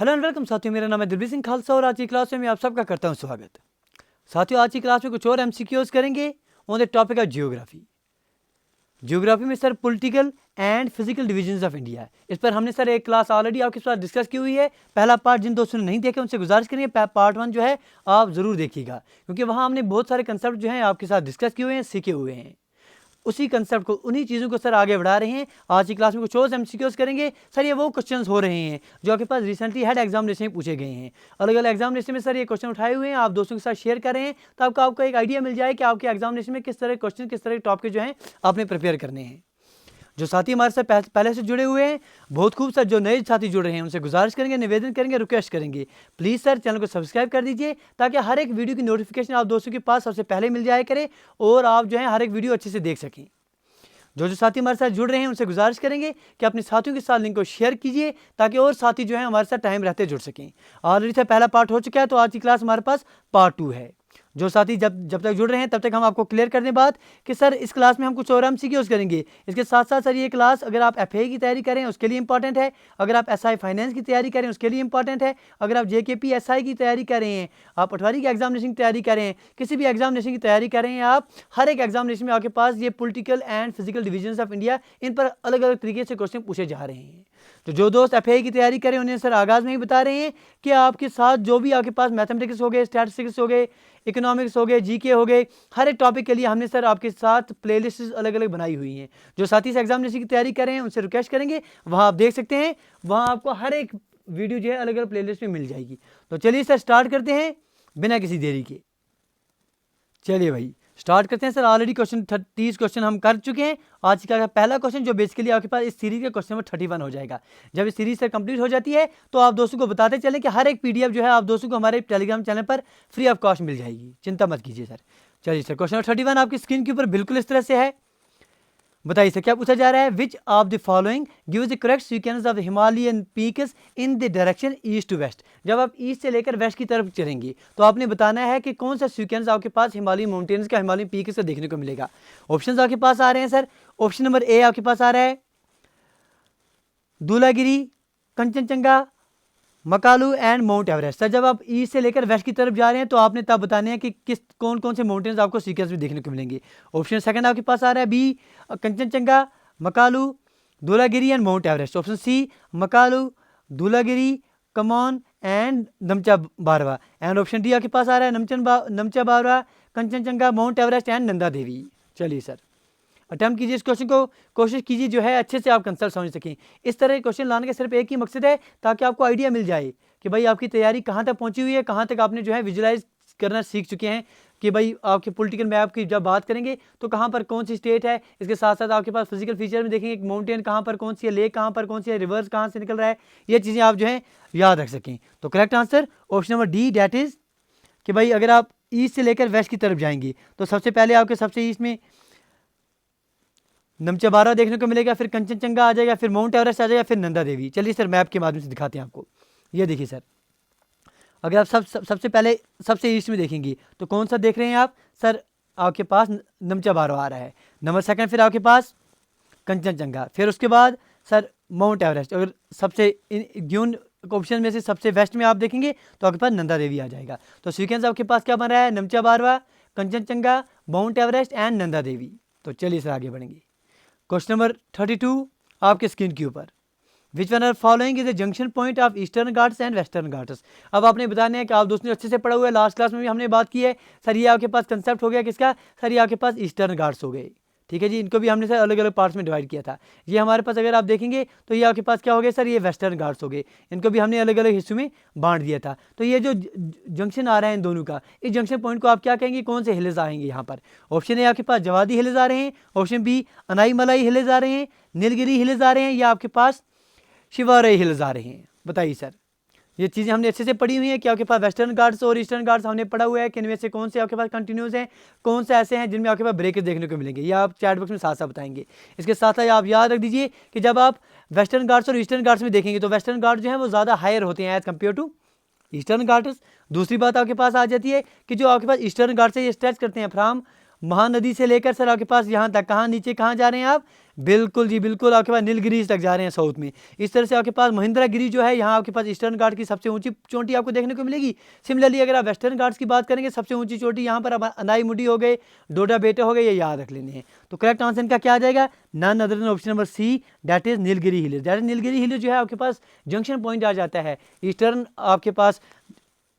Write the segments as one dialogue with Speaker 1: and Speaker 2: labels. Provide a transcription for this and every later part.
Speaker 1: Hello and welcome साथियों, मेरा नाम है दिलबीर सिंह खालसा और आज की क्लास में मैं आप सबका करता हूं स्वागत। साथियों, आज की क्लास में कुछ और एमसीक्यूज करेंगे on the topic of geography. Geography में sir political and physical divisions of India, इस पर हमने सर एक क्लास ऑलरेडी आपके साथ डिस्कस की हुई है। पहला पार्ट जिन दोस्तों ने नहीं देखे उनसे गुजारिश करेंगे पार्ट 1 जो है आप ज़रूर देखिएगा, क्योंकि वहाँ हमने बहुत सारे कंसेप्ट जो हैं आपके साथ डिस्कस किए हुए हैं, सीखे हुए हैं। उसी कंसेप्ट को, उन्हीं चीज़ों को सर आगे बढ़ा रहे हैं। आज की क्लास में कुछ और एमसीक्यूज करेंगे सर। ये वो क्वेश्चंस हो रहे हैं जो आपके पास रिसेंटली हेड एग्जामिनेशन में पूछे गए हैं। अलग अलग एग्जामिनेशन में सर ये क्वेश्चन उठाए हुए हैं, आप दोस्तों के साथ शेयर कर रहे हैं तो आपको एक आइडिया मिल जाए कि आपके एग्जामिनेशन में किस तरह के क्वेश्चन, किस तरह के टॉपिक जो हैं आपने प्रिपेयर करने हैं। जो साथी हमारे साथ पहले से जुड़े हुए हैं, बहुत खूब सर। जो नए साथी जुड़ रहे हैं उनसे गुजारिश करेंगे, निवेदन करेंगे, रिक्वेस्ट करेंगे, प्लीज़ सर चैनल को सब्सक्राइब कर दीजिए ताकि हर एक वीडियो की नोटिफिकेशन आप दोस्तों के पास सबसे पहले मिल जाया करे और आप जो है हर एक वीडियो अच्छे से देख सकें। जो साथी हमारे साथ जुड़ रहे हैं उनसे गुजारिश करेंगे कि अपने साथियों के साथ लिंक को शेयर कीजिए ताकि और साथी जो है हमारे साथ टाइम रहते जुड़ सकें। ऑलरेडी सर पहला पार्ट हो चुका है, तो आज की क्लास हमारे पास पार्ट 2 है। जो साथी जब तक जुड़ रहे हैं तब तक हम आपको क्लियर कर दें बात कि सर इस क्लास में हम कुछ और एमसीक्यूज करेंगे। इसके साथ साथ सर ये क्लास अगर आप एफए की तैयारी करें उसके लिए इंपॉर्टेंट है, अगर आप एसआई फाइनेंस की तैयारी करें उसके लिए इंपॉर्टेंट है, अगर आप जेकेपी एसआई की तैयारी कर रहे हैं, आप पटवारी की एग्जामिनेशन की तैयारी करें, किसी भी एग्जामिनेशन की तैयारी कर रहे हैं आप, हर एक एग्जामिनेशन में आपके पास ये political and physical divisions of India, इन पर अलग अलग तरीके से क्वेश्चन पूछे जा रहे हैं। तो जो दोस्त एफए की तैयारी करें उन्हें सर आगाज़ में ही बता रहे हैं कि आपके साथ जो भी आपके पास मैथमेटिक्स हो गए, स्टैटिस्टिक्स हो गए, इकोनॉमिक्स हो गए, जीके हो गए, हर एक टॉपिक के लिए हमने सर आपके साथ प्लेलिस्ट अलग अलग बनाई हुई हैं। जो साथी से एग्जामिनेशन की तैयारी कर रहे हैं उनसे रिक्वेस्ट करेंगे, वहाँ आप देख सकते हैं, वहाँ आपको हर एक वीडियो जो है अलग अलग प्लेलिस्ट में मिल जाएगी। तो चलिए सर स्टार्ट करते हैं बिना किसी देरी के। चलिए भाई स्टार्ट करते हैं सर। ऑलरेडी 30 क्वेश्चन हम कर चुके हैं। आज का पहला क्वेश्चन जो बेसिकली आपके पास इस सीरीज का क्वेश्चन नंबर 31 हो जाएगा। जब इस सीरीज से कंप्लीट हो जाती है तो आप दोस्तों को बताते चलें कि हर एक पीडीएफ जो है आप दोस्तों को हमारे टेलीग्राम चैनल पर फ्री ऑफ कॉस्ट मिल जाएगी, चिंता मत कीजिए सर। चलिए सर, क्वेश्चन नंबर 31 आपकी स्क्रीन के ऊपर बिल्कुल इस तरह से है। बताइए सर क्या पूछा जा रहा है। Which of the following gives the correct sequence of the Himalayan peaks in the direction east to west. जब आप ईस्ट से लेकर वेस्ट की तरफ चलेंगे तो आपने बताना है कि कौन सा सीक्वेंस आपके पास हिमालयन माउंटेन्स का, हिमालयन पीक्स का देखने को मिलेगा। ऑप्शंस आपके पास आ रहे हैं सर। ऑप्शन नंबर ए आपके पास आ रहा है Dhaulagiri, Kanchenjunga, Makalu and Mount Everest. Sir जब आप ईस्ट से लेकर वेस्ट की तरफ जा रहे हैं तो आपने तब बताने हैं कि कौन कौन से माउंटेन्स आपको सीक्वेंस में देखने को मिलेंगे। ऑप्शन सेकंड आपके पास आ रहा है B Kanchenjunga, Makalu, Dhaulagiri and Mount Everest. Option C Makalu, Dhaulagiri, कमॉन and Namcha Barwa. And option D आपके पास आ रहा है Namcha Barwa, Kanchenjunga, Mount Everest and Nanda Devi. चलिए सर अटैम्प्ट कीजिए इस क्वेश्चन को, कोशिश कीजिए जो है अच्छे से आप कंसेप्ट समझ सकें। इस तरह के क्वेश्चन लाने का सिर्फ एक ही मकसद है ताकि आपको आइडिया मिल जाए कि भाई आपकी तैयारी कहाँ तक पहुँची हुई है, कहाँ तक आपने जो है विजुलाइज करना सीख चुके हैं कि भाई आपके पॉलिटिकल मैप की जब बात करेंगे तो कहाँ पर कौन सी स्टेट है। इसके साथ साथ आपके पास फिजिकल फीचर में देखेंगे कि माउंटेन कहाँ पर कौन सी है, लेक कहाँ पर कौन सी है, रिवर्स कहाँ से निकल रहा है, ये चीज़ें आप जो है याद रख सकें। तो correct answer option number D, that is कि भाई अगर आप ईस्ट से लेकर वेस्ट की तरफ जाएंगे तो सबसे पहले आपके सबसे ईस्ट में नमचा बारवा देखने को मिलेगा, फिर कंचनजंगा आ जाएगा, फिर माउंट एवरेस्ट आ जाएगा, फिर नंदा देवी। चलिए सर मैप के माध्यम से दिखाते हैं आपको। ये देखिए सर, अगर आप सबसे पहले सबसे ईस्ट में देखेंगे तो कौन सा देख रहे हैं आप सर, आपके पास नमचा बारवा आ रहा है। नंबर सेकंड फिर आपके पास कंचनजंगा, फिर उसके बाद सर माउंट एवरेस्ट। अगर सबसे गिवन ऑप्शन में से सबसे वेस्ट में आप देखेंगे तो आपके पास नंदा देवी आ जाएगा। तो सीक्वेंस आपके पास क्या बन रहा है, Namcha Barwa, Kanchenjunga, Mount Everest and Nanda Devi. तो चलिए सर आगे बढ़ेंगे। क्वेश्चन नंबर 32 आपके स्क्रीन के ऊपर, which one are following is the junction point of Eastern Ghats and Western Ghats. अब आपने बताना है कि आप दोस्तों अच्छे से पढ़ा हुआ है, लास्ट क्लास में भी हमने बात की है सर। ये आपके पास कंसेप्ट हो गया किसका सर, ये आपके पास ईस्टर्न घाट्स हो गए, ठीक है जी। इनको भी हमने सर अलग अलग पार्ट्स में डिवाइड किया था। ये हमारे पास अगर आप देखेंगे तो ये आपके पास क्या हो गया सर, ये वेस्टर्न घाट्स हो गए, इनको भी हमने अलग अलग हिस्सों में बांट दिया था। तो ये जो जंक्शन आ रहा है इन दोनों का, इस जंक्शन पॉइंट को आप क्या कहेंगे, कौन से हिल्स आएंगे यहाँ पर। ऑप्शन ए आपके पास जवादी हिल्स आ रहे हैं, ऑप्शन बी अनाईमलाई हिल्स आ रहे हैं, नीलगिरी हिल्स आ रहे हैं, या आपके पास शिवारय हिल्स आ रहे हैं। बताइए सर, ये चीज़ें हमने अच्छे से पढ़ी हुई हैं कि आपके पास वेस्टर्न घाट्स और ईस्टर्न घाट्स हमने पढ़ा हुआ है कि इनमें से कौन से आपके पास कंटिन्यूस हैं, कौन से ऐसे हैं जिनमें आपके पास ब्रेकेज देखने को मिलेंगे, या आप चैट बॉक्स में साथ साथ बताएंगे। इसके साथ साथ आप याद रख दीजिए कि जब आप वेस्टर्न घाट्स और ईस्टर्न घाट्स में देखेंगे तो वेस्टर्न घाट्स जो हैं वो ज़्यादा हायर होते हैं as compared to Eastern Ghats. दूसरी बात आपके पास आ जाती है कि जो आपके पास ईस्टर्न घाट्स है ये स्ट्रेच करते हैं फ्राम महानदी से लेकर सर आपके पास यहाँ तक, कहाँ नीचे कहाँ जा रहे हैं आप, बिल्कुल जी बिल्कुल आपके पास नीलगिरीज तक जा रहे हैं साउथ में। इस तरह से आपके पास महेंद्रगिरी जो है, यहाँ आपके पास ईस्टर्न घाट की सबसे ऊंची चोटी आपको देखने को मिलेगी। सिमिलरली अगर आप वेस्टर्न घाट्स की बात करेंगे, सबसे ऊंची चोटी यहाँ पर अनाईमुडी हो गए, डोडा बेटे हो गए, ये याद रख लेने हैं। तो करेक्ट आंसर इनका क्या आ जाएगा, none other than option number C, that is Nilgiri hill. That is Nilgiri hill जो है आपके पास जंक्शन पॉइंट आ जाता है ईस्टर्न आपके पास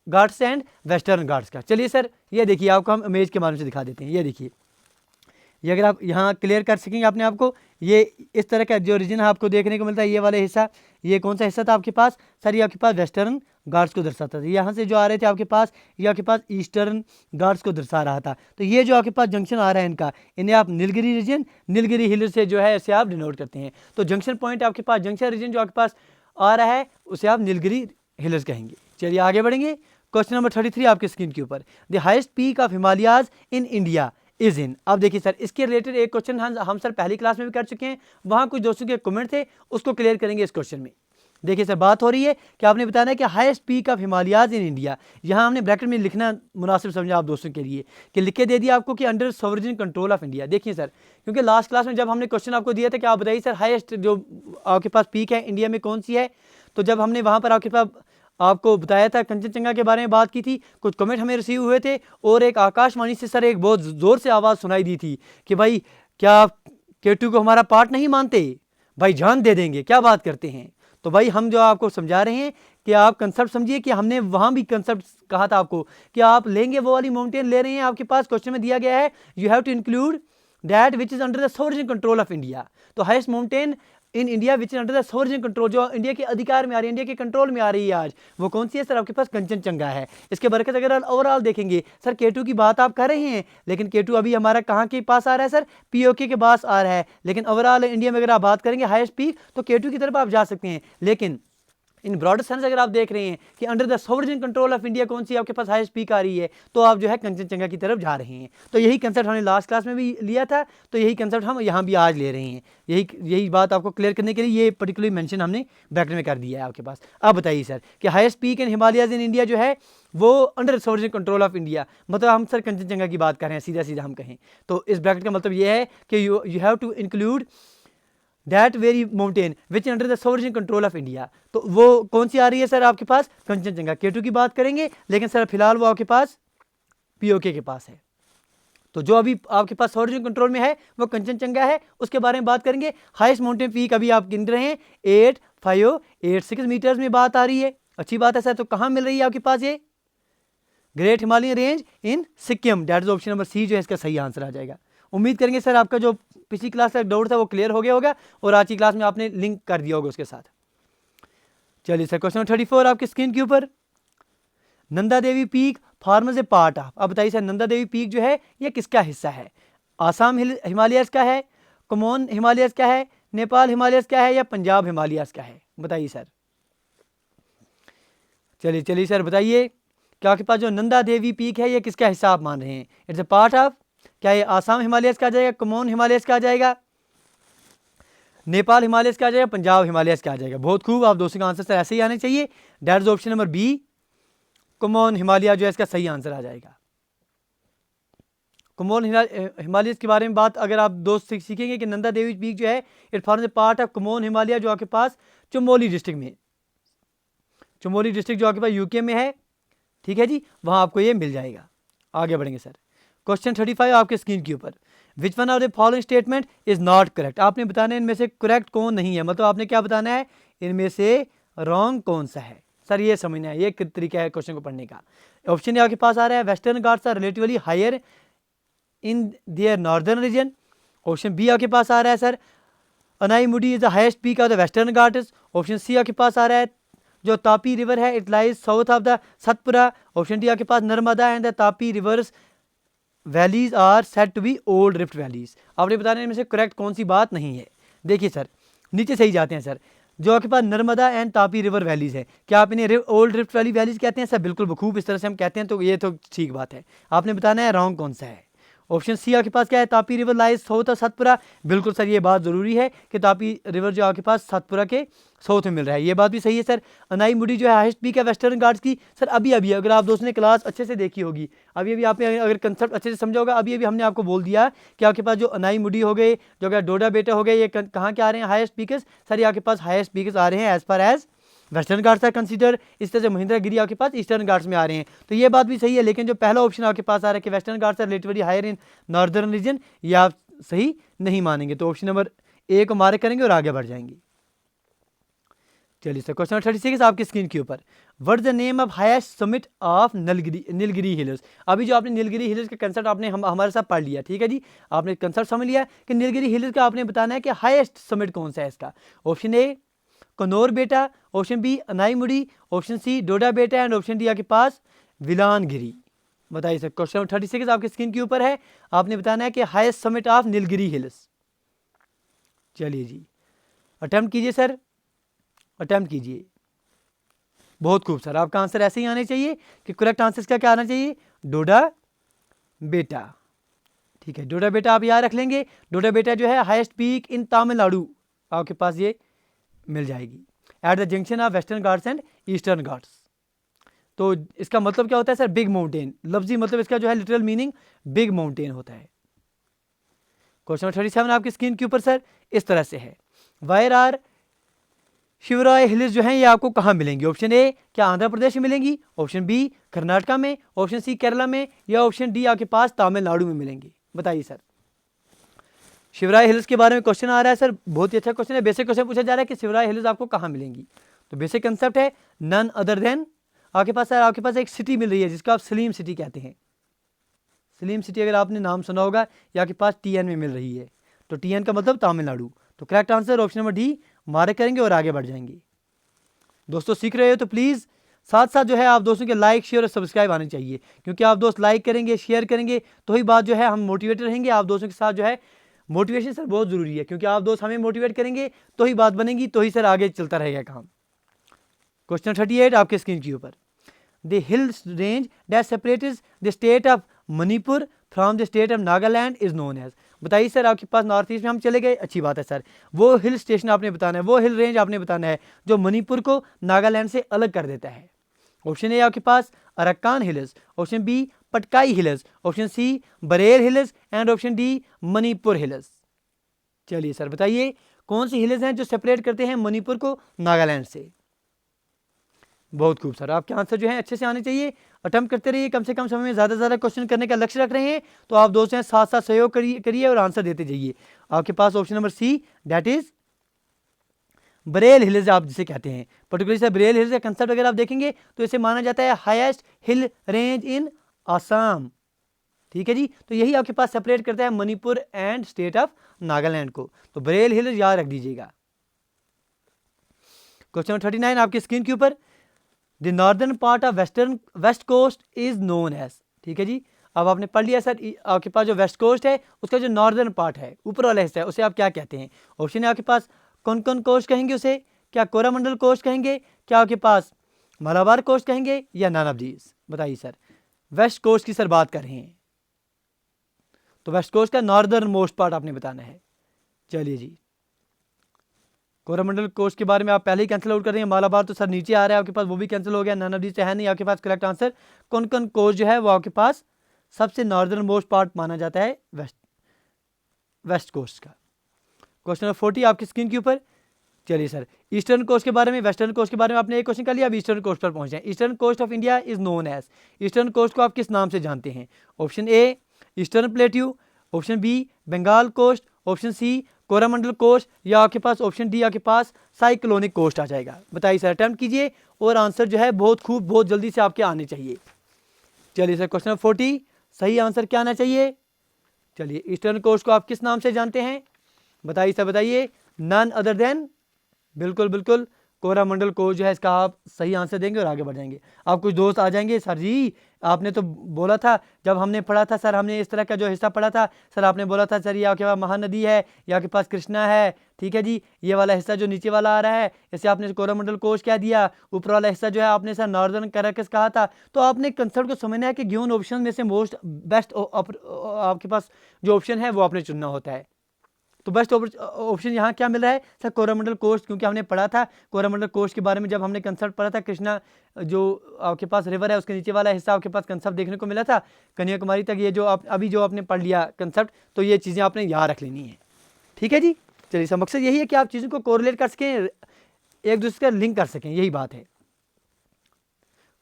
Speaker 1: घाट्स एंड वेस्टर्न घाट्स का। चलिए सर ये देखिए, आपको हम इमेज के माध्यम से दिखा देते हैं। ये देखिए, ये अगर आप यहाँ क्लियर कर सकेंगे अपने आप को, ये इस तरह का जो रीजन आपको देखने को मिलता है, ये वाला हिस्सा, ये कौन सा हिस्सा था आपके पास सर, ये आपके पास वेस्टर्न घाट्स को दर्शाता था। यहाँ से जो आ रहे थे आपके पास, ये आपके पास ईस्टर्न घाट्स को दर्शा रहा था। तो ये जो आपके पास जंक्शन आ रहा है इनका, इन्हें आप नीलगिरी रीजन, नीलगिरी हिल से जो है इसे आप डिनोट करते हैं। तो जंक्शन पॉइंट आपके पास, जंक्शन रीजन जो आपके पास आ रहा है उसे आप नीलगिरी हिल्स कहेंगे। चलिए आगे बढ़ेंगे। क्वेश्चन नंबर 33 आपके स्क्रीन के ऊपर, the highest peak of Himalayas in India is in. अब देखिए सर, इसके रिलेटेड एक क्वेश्चन हम सर पहली क्लास में भी कर चुके हैं, वहाँ कुछ दोस्तों के कमेंट थे, उसको क्लियर करेंगे इस क्वेश्चन में। देखिए सर, बात हो रही है कि आपने बताना है कि highest peak of Himalayas in India. यहाँ हमने ब्रैकेट में लिखना मुनासिब समझा आप दोस्तों के लिए कि लिख के दे दिया आपको कि under sovereign control of India. देखिए सर, क्योंकि लास्ट क्लास में जब हमने क्वेश्चन आपको दिया था कि आप बताइए सर हाईएस्ट जो आपके पास पीक है इंडिया में कौन सी है, तो जब हमने वहाँ पर आपके पास आपको बताया था, कंचनजंगा के बारे में बात की थी, कुछ कमेंट हमें रिसीव हुए थे, और एक आकाशवाणी से सर एक बहुत ज़ोर से आवाज़ सुनाई दी थी कि भाई क्या आप K2 को हमारा पार्ट नहीं मानते, भाई जान दे देंगे, क्या बात करते हैं। तो भाई हम जो आपको समझा रहे हैं कि आप कंसेप्ट समझिए कि हमने वहाँ भी कंसेप्ट कहा था आपको कि आप लेंगे वो वाली माउंटेन ले रहे हैं, आपके पास क्वेश्चन में दिया गया है you have to include that which is under the sovereign control of India. तो highest mountain in India which is under the sovereign control, जो इंडिया के अधिकार में आ रही है, इंडिया के कंट्रोल में आ रही है आज, वो कौन सी है सर, आपके पास कंचनजंगा है। इसके बरकत अगर ओवरऑल देखेंगे सर, K2 की बात आप कर रहे हैं, लेकिन K2 अभी हमारा कहाँ के पास आ रहा है सर, POK के पास आ रहा है। लेकिन ओवरऑल इंडिया में अगर आप बात करेंगे हाईएस्ट पीक, तो K2 की तरफ आप जा सकते हैं। लेकिन इन ब्रॉडर सेंस अगर आप देख रहे हैं कि under the sovereign control of India कौन सी आपके पास हाईएस्ट पीक आ रही है, तो आप जो है कंचनजंगा की तरफ जा रहे हैं। तो यही कंसेप्ट हमने लास्ट क्लास में भी लिया था, तो यही कंसेप्ट हम यहाँ भी आज ले रहे हैं। यही बात आपको क्लियर करने के लिए ये पर्टिकुलर मेंशन हमने ब्रैकेट में कर दिया है आपके पास। अब बताइए सर कि highest peak in Himalayas in India जो है वो under sovereign control of India, मतलब हम सर कंचनजंगा की बात कर रहे हैं, सीधा सीधा हम कहें तो इस ब्रैकेट का मतलब ये है कि you have to include that very mountain which under the sovereign control of India. तो वो कौन सी आ रही है सर आपके पास, कंचनजंगा। K2 की बात करेंगे, लेकिन सर फिलहाल वो आपके पास POK के पास है। तो जो अभी आपके पास सॉवरेन कंट्रोल में है वो कंचनजंगा है, उसके बारे में बात करेंगे। हाईएस्ट माउंटेन पीक अभी आप गिन रहे हैं 8586 मीटर्स में बात आ रही है, अच्छी बात है सर। तो कहाँ मिल रही है आपके पास ये, great Himalayan range in Sikkim, that is option number C जो है इसका सही आंसर आ जाएगा। उम्मीद करेंगे सर आपका जो पिछली क्लास का डाउट था वो क्लियर हो गया होगा, और आज की क्लास में आपने लिंक कर दिया होगा उसके साथ। चलिए सर, क्वेश्चन 34 आपकी स्क्रीन के ऊपर, Nanda Devi peak forms a part of. अब बताइए सर, नंदा देवी पीक जो है ये किसका हिस्सा है, आसाम हिमालयस का है, कुमाऊन हिमालयस का है, नेपाल हिमालयस का है, या पंजाब हिमालयस का है, बताइए सर। चलिए सर बताइए कि आपके पास जो नंदा देवी पीक है ये किसका हिस्सा आप मान रहे हैं, इट्स ए पार्ट ऑफ, क्या ये आसाम हिमालयस का आ जाएगा, कुमाऊन हिमालयस का आ जाएगा, नेपाल हिमालयस का आ जाएगा, पंजाब हिमालयस का आ जाएगा। बहुत खूब, आप दोस्तों का आंसर सर ऐसे ही आने चाहिए। That is option number B, Kumaon Himalaya जो है इसका सही आंसर आ जाएगा। कुमाऊन हिमालयस के बारे में बात अगर आप दोस्त सीखेंगे कि नंदा देवी पीक जो है it forms a part of Kumaon Himalaya, जो आपके पास चमोली डिस्ट्रिक्ट में, चमोली डिस्ट्रिक्ट जो आपके पास यूके में है, ठीक है जी, वहाँ आपको ये मिल जाएगा। आगे बढ़ेंगे सर, क्वेश्चन 35 आपके स्क्रीन के ऊपर, which one of the following statement is not correct. आपने बताना है इनमें से करेक्ट कौन नहीं है, मतलब आपने क्या बताना है, इनमें से रॉन्ग कौन सा है। सर ये समझना है, ये तरीका है क्वेश्चन को पढ़ने का। ऑप्शन आपके पास आ रहा है, western Ghats are relatively higher in their northern region. Option B आपके पास आ रहा है sir, Anaimudi is the highest peak of the western Ghats. Option C आपके पास आ रहा है, जो तापी रिवर है it lies south of the Satpura. Option D आपके पास Narmada and the Tapi rivers valleys are said to be old rift valleys. आपने बताने इनमें से करेक्ट कौन सी बात नहीं है। देखिए सर नीचे से ही जाते हैं सर, जो आपके पास Narmada and Tapi river valleys है, क्या आप इन्हें ओल्ड रिफ्ट वैलीज कहते हैं सर? बिल्कुल बखूब, इस तरह से हम कहते हैं, तो ये तो ठीक बात है। आपने बताना है रॉन्ग कौन सा है। ऑप्शन सी आपके पास क्या है, Tapi river lies south of Satpura. बिल्कुल सर, ये बात ज़रूरी है कि तापी रिवर जो आपके पास सतपुरा के साउथ में मिल रहा है, ये बात भी सही है सर। अनाई मुडी जो है हाईएस्ट पीक है वेस्टर्न घाट्स की। सर अभी अभी अगर आप दोस्तों ने क्लास अच्छे से देखी होगी, अभी अभी आपने अगर कंसेप्ट अच्छे से समझा होगा, अभी अभी हमने आपको बोल दिया कि आपके पास जो अनाई मुडी हो गए, जो अगर डोडा बेटा हो गए, ये कहाँ के आ रहे हैं हाईएस्ट पीकस। सर ये आपके पास हाईएस्ट पीकस आ रहे हैं as far as Western Ghats are consider. इस तरह से महेंद्रगिरी आपके पास ईस्टर्न घाट्स में आ रहे हैं, तो ये बात भी सही है। लेकिन जो पहला ऑप्शन आपके पास आ रहा है कि Western Ghats are relatively higher in northern region, ये आप सही नहीं मानेंगे। तो ऑप्शन नंबर ए को मार्क करेंगे और आगे बढ़ जाएंगे। चलिए सर, क्वेश्चन नंबर 36 आपकी स्क्रीन के ऊपर, what is the name of highest summit of Nilgiri hills. अभी जो आपने नीलगिरी हिल्स का कंसेप्ट आपने हमारे साथ पढ़ लिया, ठीक है जी, आपने कंसेप्ट समझ लिया कि नीलगिरी हिल्स का आपने बताना है कि हाईएस्ट समिट कौन सा है इसका। ऑप्शन ए कनौर बेटा, ऑप्शन बी अनाई मुड़ी, ऑप्शन सी डोडा बेटा एंड ऑप्शन डी आपके पास विलानगिरी। बताइए सर, क्वेश्चन नंबर 36 आपकी स्क्रीन के ऊपर है, आपने बताना है कि highest summit of Nilgiri hills. चलिए जी, अटेम्प्ट कीजिए सर, अटेम्प्ट कीजिए। बहुत खूब सर, आपका आंसर ऐसे ही आने चाहिए कि करेक्ट आंसर क्या क्या आना चाहिए, डोडा बेटा। ठीक है, डोडा बेटा आप याद रख लेंगे। डोडा बेटा जो है हाईएस्ट पीक इन तमिलनाडु, आपके पास ये मिल जाएगी at the junction of western Ghats and eastern Ghats. तो इसका मतलब क्या होता है सर, बिग माउंटेन। लफ्जी मतलब इसका जो है लिटरल मीनिंग बिग माउंटेन होता है। क्वेश्चन नंबर 37 आपकी स्क्रीन के ऊपर सर इस तरह से है, वायर आर शिवराय हिल्स जो हैं ये आपको कहाँ मिलेंगी। ऑप्शन ए क्या आंध्र प्रदेश में मिलेंगी, ऑप्शन बी कर्नाटका में, ऑप्शन सी केरला में, या ऑप्शन डी आपके पास तमिलनाडु में मिलेंगी। बताइए सर, शिवराय हिल्स के बारे में क्वेश्चन आ रहा है सर, बहुत ही अच्छा क्वेश्चन है। बेसिक क्वेश्चन पूछा जा रहा है कि शिवराय हिल्स आपको कहाँ मिलेंगी। तो बेसिक कंसेप्ट है नन अदर देन, आपके पास सर आपके पास एक सिटी मिल रही है जिसको आप सलीम सिटी कहते हैं। सलीम सिटी अगर आपने नाम सुना होगा, ये आपके पास TN में मिल रही है। तो TN का मतलब तमिलनाडु। तो correct answer option number D mark करेंगे और आगे बढ़ जाएंगे। दोस्तों सीख रहे हो तो प्लीज़ साथ साथ जो है आप दोस्तों के लाइक शेयर और सब्सक्राइब आने चाहिए, क्योंकि आप दोस्त लाइक करेंगे शेयर करेंगे तो ही बात जो है हम मोटिवेटेड रहेंगे। आप दोस्तों के साथ जो है मोटिवेशन सर बहुत ज़रूरी है, क्योंकि आप दोस्त हमें मोटिवेट करेंगे तो ही बात बनेगी, तो ही सर आगे चलता रहेगा काम। क्वेश्चन 38 आपके स्क्रीन के ऊपर, the hill range that separates the state of Manipur from the state of Nagaland is known as. बताइए सर, आपके पास नॉर्थ ईस्ट में हम चले गए, अच्छी बात है सर। वो हिल स्टेशन आपने बताना है, वो हिल रेंज आपने बताना है जो मणिपुर को नागालैंड से अलग कर देता है। ऑप्शन ए आपके पास Arakan hills, option B Patkai hills, option C Barail hills and option D Manipur hills. चलिए सर बताइए कौन सी हिल्स हैं जो सेपरेट करते हैं मणिपुर को नागालैंड से। बहुत खूब सर, आपके आंसर जो है अच्छे से आने चाहिए। अटेम्प्ट करते रहिए, कम से कम समय में ज़्यादा से ज़्यादा क्वेश्चन करने का लक्ष्य रख रहे हैं तो आप दोस्त हैं साथ साथ सहयोग करिए और आंसर देते जाइए। आपके पास option number C that is Barail hills आप जिसे कहते हैं, पर्टिकुलरली सर बरेल हिल्स का कंसेप्ट अगर आप देखेंगे तो इसे माना जाता है highest hill range in Assam. ठीक है जी, तो यही आपके पास सेपरेट करता है Manipur and state of Nagaland को। तो बरेल हिल्स याद रख दीजिएगा। क्वेश्चन नंबर 39 आपकी स्क्रीन के ऊपर, the northern part of west coast is known as. ठीक है जी, अब आपने पढ़ लिया सर, आपके पास जो वेस्ट कोस्ट है उसका जो नॉर्दर्न पार्ट है ऊपर वाला हिस्सा है उसे आप क्या कहते हैं। ऑप्शन है आपके पास कौन कौन कोस्ट कहेंगे उसे, क्या कोरामंडल कोस्ट कहेंगे, क्या आपके पास मालाबार कोस्ट कहेंगे, या नन ऑफ दीज। बताइए सर, वेस्ट कोस्ट की सर बात कर रहे हैं तो वेस्ट कोस्ट का नॉर्दर्न मोस्ट पार्ट आपने बताना है। चलिए जी, कोरामंडल कोस्ट के बारे में आप पहले ही कैंसिल आउट कर रहे हैं, मालाबार तो सर नीचे आ रहा है आपके पास, वो भी कैंसिल हो गया, नन ऑफ दीज है नहीं आपके पास। करेक्ट आंसर कोंकण कोस्ट जो है वो आपके पास सबसे नॉर्दर्न मोस्ट पार्ट माना जाता है वेस्ट कोस्ट का। क्वेश्चन नंबर 40 आपकी स्क्रीन के ऊपर। चलिए सर, ईस्टर्न कोस्ट के बारे में, वेस्टर्न कोस्ट के बारे में आपने एक क्वेश्चन कर लिया, अब ईस्टर्न कोस्ट पर पहुंच जाए। Eastern coast of India is known as, eastern coast को आप किस नाम से जानते हैं। Option A eastern plateau, option B Bengal coast, option C Coromandel coast, या आपके पास ऑप्शन डी आपके पास साइक्लोनिक कोस्ट आ जाएगा। बताइए सर, अटेम्प्ट कीजिए और आंसर जो है बहुत खूब बहुत जल्दी से आपके आने चाहिए। चलिए सर, क्वेश्चन नंबर 40 सही आंसर क्या आना चाहिए। चलिए, ईस्टर्न कोस्ट को आप किस नाम से जानते हैं। बताइए सर, बताइए। नन अदर देन, बिल्कुल बिल्कुल कोरामंडल कोस्ट जो है इसका आप सही आंसर देंगे और आगे बढ़ जाएंगे। अब कुछ दोस्त आ जाएंगे, सर जी आपने तो बोला था, जब हमने पढ़ा था सर, हमने इस तरह का जो हिस्सा पढ़ा था सर, आपने बोला था सर ये आपके पास महानदी है, ये आपके पास कृष्णा है, ठीक है जी, ये वाला हिस्सा जो नीचे वाला आ रहा है इसे आपने कोरामंडल कोस्ट कह दिया, ऊपर वाला हिस्सा जो है आपने सर नॉर्दर्न कैराकस कहा था। तो आपने कंसेप्ट को समझना है कि गिवन ऑप्शन में से मोस्ट बेस्ट आपके पास जो ऑप्शन है वो आपने चुनना होता है। तो बेस्ट ऑप्शन यहाँ क्या मिल रहा है सर, कोरामंडल कोस्ट, क्योंकि हमने पढ़ा था कोरामंडल कोस्ट के बारे में, जब हमने कंसेप्ट पढ़ा था कृष्णा जो आपके पास रिवर है उसके नीचे वाला हिस्सा आपके पास कंसेप्ट देखने को मिला था कन्याकुमारी तक। ये जो आप अभी जो आपने पढ़ लिया कंसेप्ट, तो ये चीज़ें आपने याद रख लेनी है, ठीक है जी। चलिए, सब मकसद यही है कि आप चीज़ों को कोरिलेट कर सकें, एक दूसरे का लिंक कर सकें, यही बात है।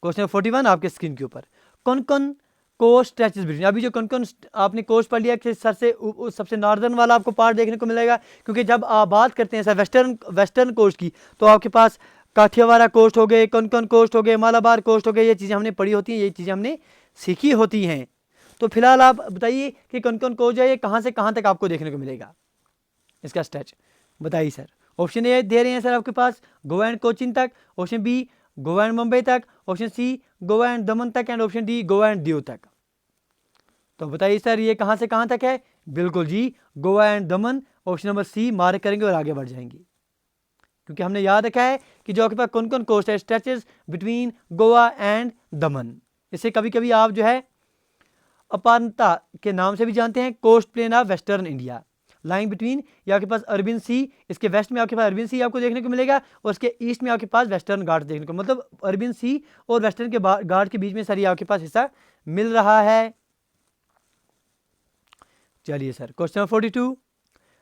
Speaker 1: क्वेश्चन 41 आपके स्क्रीन के ऊपर, कौन कौन कोस्ट स्ट्रेचेस बिटवीन, अभी जो कौन कौन आपने कोस्ट पढ़ लिया कि सर से सबसे नॉर्दर्न वाला आपको पार्ट देखने को मिलेगा, क्योंकि जब आप बात करते हैं सर वेस्टर्न कोस्ट की, तो आपके पास काठियावाड़ा कोस्ट हो गए, कौन कोस्ट हो गए, मालाबार कोस्ट हो गए, ये चीज़ें हमने पढ़ी होती हैं, ये चीज़ें हमने सीखी होती हैं। तो फिलहाल आप बताइए कि कौन कोस्ट है, ये कहाँ से कहाँ तक आपको देखने को मिलेगा, इसका स्ट्रेच बताइए सर। ऑप्शन ए दे रहे हैं सर आपके पास गोवा एंड कोचिन तक, option B Goa and Mumbai तक, option C Goa and Daman तक, and option D Goa and Diu तक। तो बताइए सर ये कहाँ से कहाँ तक है, बिल्कुल जी Goa and Daman, option number C mark करेंगे और आगे बढ़ जाएंगे, क्योंकि हमने याद रखा है कि जो आपके पास कौन कौन कोस्ट है, स्ट्रेचेस बिटवीन गोवा एंड दमन। इसे कभी कभी आप जो है अपारता के नाम से भी जानते हैं, coast plain of western India, line between, ये आपके पास अरबिन सी, इसके वेस्ट में आपके पास अरबिन सी आपको देखने को मिलेगा, और इसके ईस्ट में आपके पास वेस्टर्न घाट देखने को, मतलब अरबिन सी और वेस्टर्न के घाट के बीच में सर ये आपके पास हिस्सा मिल रहा है। चलिए sir, question 42,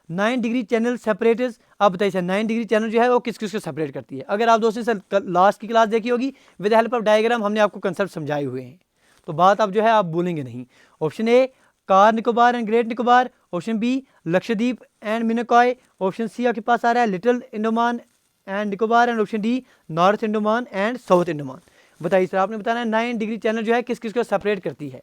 Speaker 1: 9 degree channel separators, आप बताइए सर 9 डिग्री चैनल जो है वो किस किस को सेपरेट करती है। अगर आप दोस्तों सर लास्ट की क्लास देखी होगी, विद हेल्प ऑफ डायग्राम हमने आपको कंसेप्ट समझाए हुए हैं, तो बात आप जो है आप भूलेंगे नहीं। Option A Car Nicobar and Great Nicobar, option B Lakshadweep and Minicoy, option C आपके पास आ रहा है Little Andaman and Nicobar, and option D North Andaman and South Andaman. बताइए सर, आपने बताना है 9 डिग्री चैनल जो है किस किस को सेपरेट करती है।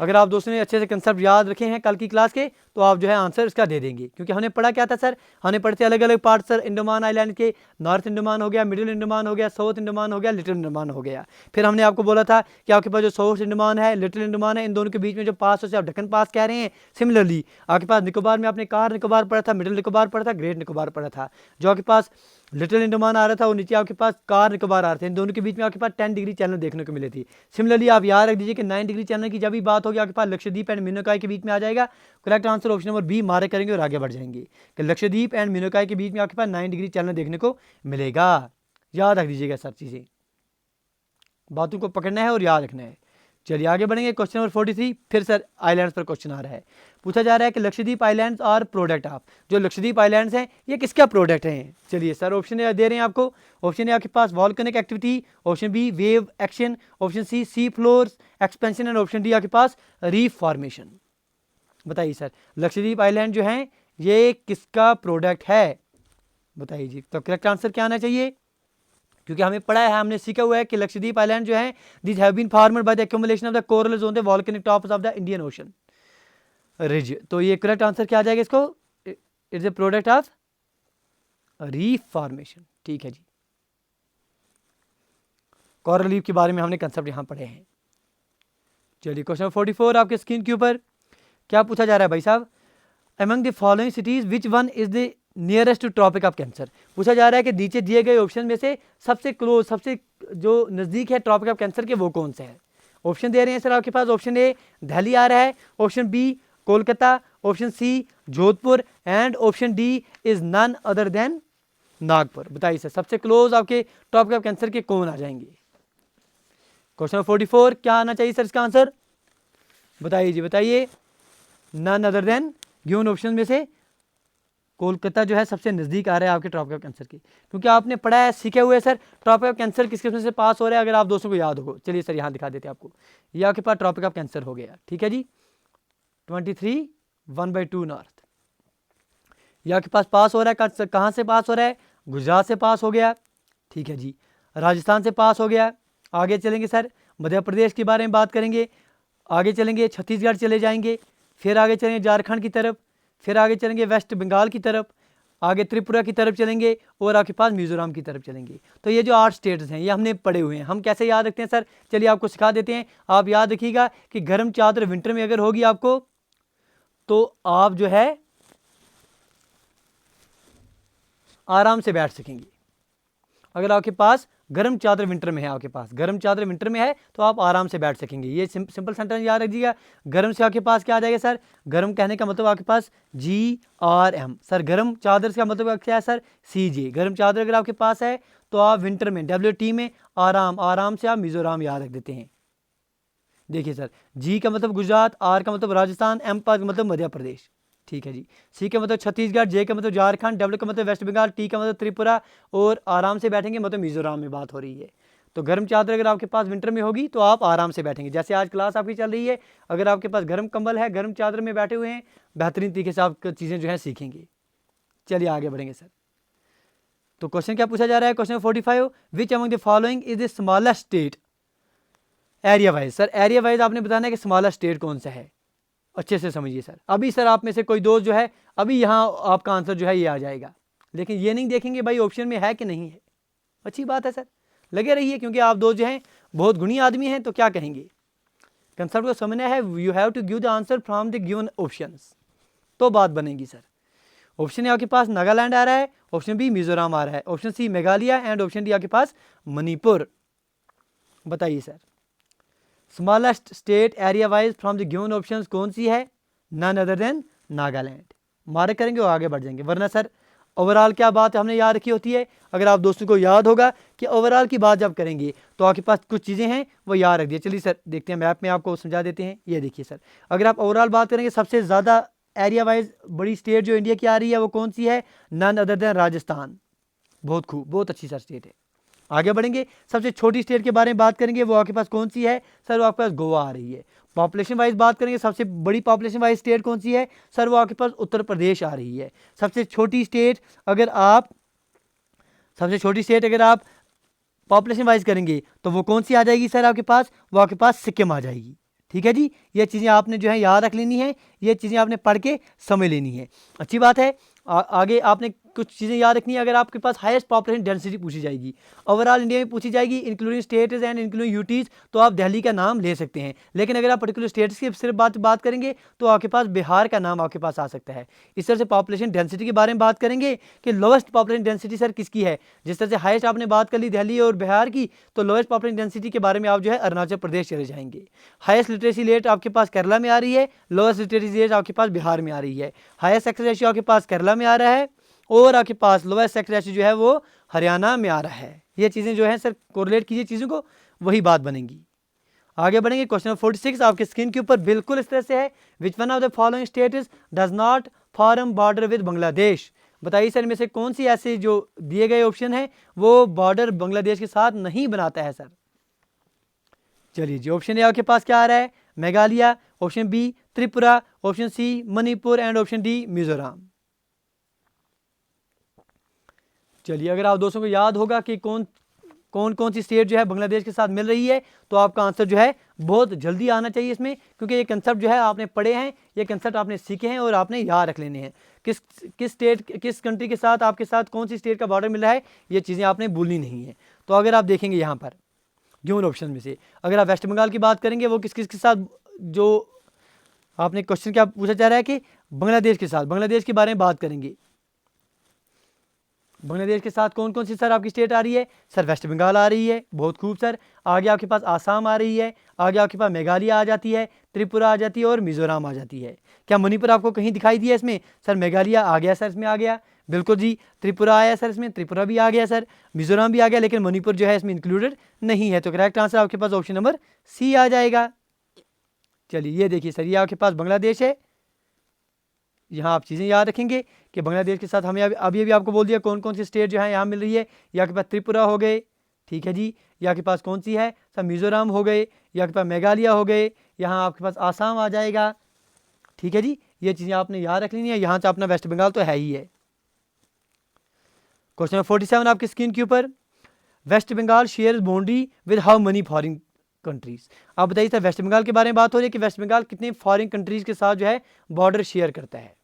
Speaker 1: अगर आप दोस्तों ने अच्छे से कंसेप्ट याद रखे हैं कल की क्लास के, तो आप जो है आंसर इसका दे देंगे, क्योंकि हमने पढ़ा क्या था सर, हमने पढ़ते अलग अलग पार्ट सर, अंडमान आइलैंड के, नॉर्थ अंडमान हो गया, मिडिल अंडमान हो गया, साउथ अंडमान हो गया, लिटिल अंडमान हो गया। फिर हमने आपको बोला था कि आपके पास जो साउथ अंडमान है, लिटिल अंडमान है, इन दोनों के बीच में जो पास है आप ढक्कन पास कह रहे हैं। सिमिलरली आपके पास निकोबार में आपने कार निकोबार पढ़ा था, मिडिल निकोबार पढ़ा था, ग्रेट निकोबार पढ़ा था। जो आपके पास लिटिल अंडमान आ रहा था और नीचे आपके पास कार निकोबार आ रहे थे, इन दोनों के बीच में आपके पास 10 डिग्री चैनल देखने को मिले थी। सिमिलरली आप याद रख दीजिए कि 9 डिग्री चैनल की जब भी बात होगी आपके पास लक्षद्वीप एंड मिनोकाई के बीच में आ जाएगा। Correct answer option number B mark करेंगे और आगे बढ़ जाएंगे कि लक्षद्वीप एंड मिनोकाई के बीच में आपके पास 9 डिग्री चैनल देखने को मिलेगा। याद रख दीजिएगा सब चीज़ें, बातों को पकड़ना है और याद रखना है। चलिए आगे बढ़ेंगे, क्वेश्चन नंबर 43, फिर सर आइलैंड्स पर क्वेश्चन आ रहा है। पूछा जा रहा है कि Lakshadweep islands are product of, जो लक्षद्वीप आइलैंड्स हैं ये किसका प्रोडक्ट हैं। चलिए सर ऑप्शन दे रहे हैं आपको, ऑप्शन ए आपके पास volcanic activity, option B wave action, option C floors expansion, and option D आपके पास रीफ फॉर्मेशन। बताइए सर लक्षद्वीप आइलैंड जो हैं ये किसका प्रोडक्ट है, बताइए जी। तो करेक्ट आंसर क्या आना चाहिए, क्योंकि हमें पढ़ा है, हमने सीखा हुआ है कि लक्षद्वीप आइलैंड जो है this have been formed by the accumulation of the corals on the volcanic tops of the Indian Ocean ridge. तो ये करेक्ट आंसर क्या आ जाएगा इसको, it's a product of reef formation. ठीक है जी, कोरल रीफ के बारे में हमने कंसेप्ट यहाँ पढ़े हैं। चलिए क्वेश्चन 44 आपके स्क्रीन के ऊपर क्या पूछा जा रहा है भाई साहब, among the following cities which one is the nearest to Tropic of Cancer. पूछा जा रहा है कि नीचे दिए गए ऑप्शन में से सबसे क्लोज, सबसे जो नज़दीक है ट्रॉपिक ऑफ कैंसर के वो कौन से है। ऑप्शन दे रहे हैं सर आपके पास, ऑप्शन ए दिल्ली आ रहा है, option B Kolkata, option C Jodhpur, and option D is none other than Nagpur. बताइए सर सबसे क्लोज आपके ट्रॉपिक ऑफ कैंसर के कौन आ जाएंगे। क्वेश्चन 44 क्या आना चाहिए सर इसका आंसर, बताइए जी बताइए। None other than, given option में से कोलकाता जो है सबसे नज़दीक आ रहा है आपके ट्रॉपिक ऑफ कैंसर की, क्योंकि आपने पढ़ा है, सीखे हुए सर ट्रॉपिक ऑफ कैंसर किस किस्म से पास हो रहा है, अगर आप दोस्तों को याद हो। चलिए सर यहाँ दिखा देते हैं आपको, ये आपके पास ट्रॉपिक ऑफ कैंसर हो गया। ठीक है जी, 23 1/2 नॉर्थ, ये आपके पास हो रहा है, कहाँ से पास हो रहा है, गुजरात से पास हो गया। ठीक है जी, राजस्थान से पास हो गया। आगे चलेंगे सर मध्य प्रदेश के बारे में बात करेंगे, आगे चलेंगे छत्तीसगढ़ चले जाएंगे, फिर आगे चलेंगे झारखंड की तरफ, फिर आगे चलेंगे वेस्ट बंगाल की तरफ, आगे त्रिपुरा की तरफ चलेंगे और आपके पास मिजोरम की तरफ चलेंगे। तो ये जो 8 स्टेट्स हैं ये हमने पढ़े हुए हैं। हम कैसे याद रखते हैं सर, चलिए आपको सिखा देते हैं। आप याद रखिएगा कि गर्म चादर विंटर में अगर होगी आपको तो आप जो है आराम से बैठ सकेंगे। अगर आपके पास गर्म चादर विंटर में है, आपके पास गर्म चादर विंटर में है तो आप आराम से बैठ सकेंगे। ये सिंपल सेंटेंस याद रखिएगा। गर्म से आपके पास क्या आ जाएगा सर, गर्म कहने का मतलब आपके पास GRM सर। गर्म चादर का मतलब क्या है सर, CJ। गर्म चादर अगर आपके पास है तो आप विंटर में WT में आराम, आराम से आप मिजोरम याद रख देते हैं। देखिए सर, G का मतलब गुजरात, R का मतलब राजस्थान, M का मतलब मध्य प्रदेश, ठीक है जी। C का मतलब छत्तीसगढ़, J का मतलब झारखंड, W का मतलब वेस्ट बंगाल, T का मतलब त्रिपुरा और आराम से बैठेंगे मतलब मिजोरम में बात हो रही है। तो गर्म चादर अगर आपके पास विंटर में होगी तो आप आराम से बैठेंगे। जैसे आज क्लास आपकी चल रही है, अगर आपके पास गर्म कंबल है, गर्म चादर में बैठे हुए हैं, बेहतरीन तरीके से आप चीज़ें जो है सीखेंगे। चलिए आगे बढ़ेंगे सर। तो क्वेश्चन क्या पूछा जा रहा है, question 45, which among the following is the smallest state area wise. Sir area wise आपने बताना है कि स्मॉलेस्ट स्टेट कौन सा है, अच्छे से समझिए सर। अभी सर आप में से कोई दोस्त जो है अभी यहाँ आपका आंसर जो है ये आ जाएगा, लेकिन ये नहीं देखेंगे भाई ऑप्शन में है कि नहीं है। अच्छी बात है सर, लगे रहिए, क्योंकि आप दोस्त जो हैं बहुत गुणी आदमी हैं। तो क्या कहेंगे, कंसेप्ट को समझना है। You have to give the answer from the given options, तो बात बनेगी सर। ऑप्शन ए आपके पास नागालैंड आ रहा है, ऑप्शन बी मिजोरम आ रहा है, option C Meghalaya and option D आपके पास मणिपुर। बताइए sir, smallest state area wise from the given options कौन सी है, none other than Nagaland. Mark करेंगे और आगे बढ़ जाएंगे, वरना सर ओवरऑल क्या बात हमने याद रखी होती है। अगर आप दोस्तों को याद होगा कि ओवरऑल की बात जब करेंगे तो आपके पास कुछ चीज़ें हैं वो याद रख दिए। चलिए सर देखते हैं, मैप में आपको समझा देते हैं। ये देखिए सर, अगर आप ओवरऑल बात करेंगे सबसे ज़्यादा एरिया वाइज बड़ी स्टेट जो इंडिया की आ रही है वो कौन सी है, नन अदर देन राजस्थान। बहुत खूब, बहुत अच्छी सर स्टेट है। आगे बढ़ेंगे, सबसे छोटी स्टेट के बारे में बात करेंगे, वो आपके पास कौन सी है सर, वो आपके पास गोवा आ रही है। पॉपुलेशन वाइज बात करेंगे, सबसे बड़ी पॉपुलेशन वाइज स्टेट कौन सी है सर, वो आपके पास उत्तर प्रदेश आ रही है। सबसे छोटी स्टेट अगर आप पॉपुलेशन वाइज करेंगे तो वो कौन सी आ जाएगी सर आपके पास, वो आपके पास सिक्किम आ जाएगी। ठीक है जी, ये चीज़ें आपने जो है याद रख लेनी है, ये चीज़ें आपने पढ़ के समझ लेनी है। अच्छी बात है। आगे आपने कुछ चीज़ें याद रखनी है। अगर आपके पास हाईएस्ट पॉपुलेशन डेंसिटी पूछी जाएगी, ओवरऑल इंडिया में पूछी जाएगी including states and including UTs, तो आप दिल्ली का नाम ले सकते हैं। लेकिन अगर आप पर्टिकुलर स्टेट्स की सिर्फ बात करेंगे तो आपके पास बिहार का नाम आपके पास आ सकता है। इस तरह से पॉपुलेशन डेंसिटी के बारे में बात करेंगे कि लोएस्ट पॉपुलेशन डेंसिटी सर किसकी है। जिस तरह से हाईएस्ट आपने बात कर ली दिल्ली और बिहार की, तो लोएस्ट पॉपुलेशन डेंसिटी के बारे में आप जो है अरुणाचल प्रदेश चले जाएंगे। हाईएस्ट लिटरेसी रेट आपके पास केरला में आ रही है, लोएस्ट लिटरेसी रेट आपके पास बिहार में आ रही है। हाईएस्ट सेक्स रेशियो आपके पास केरला में आ रहा है और आपके पास लोएस्ट सेक्स रेशियो जो है वो हरियाणा में आ रहा है। ये चीज़ें जो है सर कोरिलेट कीजिए चीज़ों को, वही बात बनेगी। आगे बढ़ेंगे, क्वेश्चन नंबर 46 आपके स्क्रीन के ऊपर बिल्कुल इस तरह से है, which one of the following states does not form border with Bangladesh. बताइए सर में से कौन सी ऐसे जो दिए गए ऑप्शन है वो बॉर्डर बांग्लादेश के साथ नहीं बनाता है सर। चलिए जी, ऑप्शन ए आपके पास क्या आ रहा है, Meghalaya, option B Tripura, option C Manipur and option D Mizoram. चलिए, अगर आप दोस्तों को याद होगा कि कौन सी स्टेट जो है बांग्लादेश के साथ मिल रही है, तो आपका आंसर जो है बहुत जल्दी आना चाहिए इसमें, क्योंकि ये कंसेप्ट जो है आपने पढ़े हैं, ये कंसेप्ट आपने सीखे हैं और आपने याद रख लेने हैं। किस कंट्री के साथ आपके साथ कौन सी स्टेट का बॉर्डर मिल रहा है, ये चीज़ें आपने भूलनी नहीं है। तो अगर आप देखेंगे यहाँ पर गिवन ऑप्शन में से, अगर आप वेस्ट बंगाल की बात करेंगे, वो किस किस के साथ, जो आपने क्वेश्चन क्या पूछा जा रहा है कि बांग्लादेश के साथ, बांग्लादेश के बारे में बात करेंगे। बांग्लादेश के साथ कौन कौन सी सर आपकी स्टेट आ रही है सर, वेस्ट बंगाल आ रही है, बहुत खूब सर। आगे आपके पास आसाम आ रही है, आगे आपके पास मेघालय आ जाती है, त्रिपुरा आ जाती है और मिजोरम आ जाती है। क्या मणिपुर आपको कहीं दिखाई दिया इसमें सर, मेघालय आ गया सर, इसमें आ गया, बिल्कुल जी। त्रिपुरा आया सर, इसमें त्रिपुरा भी आ गया सर, मिजोरम भी आ गया, लेकिन मणिपुर जो है इसमें इंक्लूडेड नहीं है। तो करेक्ट आंसर आपके पास ऑप्शन नंबर सी आ जाएगा। चलिए ये देखिए सर, ये आपके पास बांग्लादेश है। यहाँ आप चीज़ें याद रखेंगे कि बांग्लादेश के साथ हमें अभी आपको बोल दिया कौन कौन सी स्टेट जो है यहाँ मिल रही है। यहाँ के पास त्रिपुरा हो गए, ठीक है जी। यहाँ के पास कौन सी है सर, मिजोरम हो गए, यहाँ के पास मेघालय हो गए, यहाँ आपके पास आसाम आ जाएगा, ठीक है जी। ये चीज़ें आपने याद रख लेनी है। यहाँ से अपना वेस्ट बंगाल तो है ही है। क्वेश्चन नंबर 47 आपकी स्क्रीन के ऊपर, West Bengal share boundary with how many foreign countries. आप बताइए सर, वेस्ट बंगाल के बारे में बात हो रही है कि वेस्ट बंगाल कितने फॉरेन कंट्रीज के साथ जो है बॉर्डर शेयर करता है।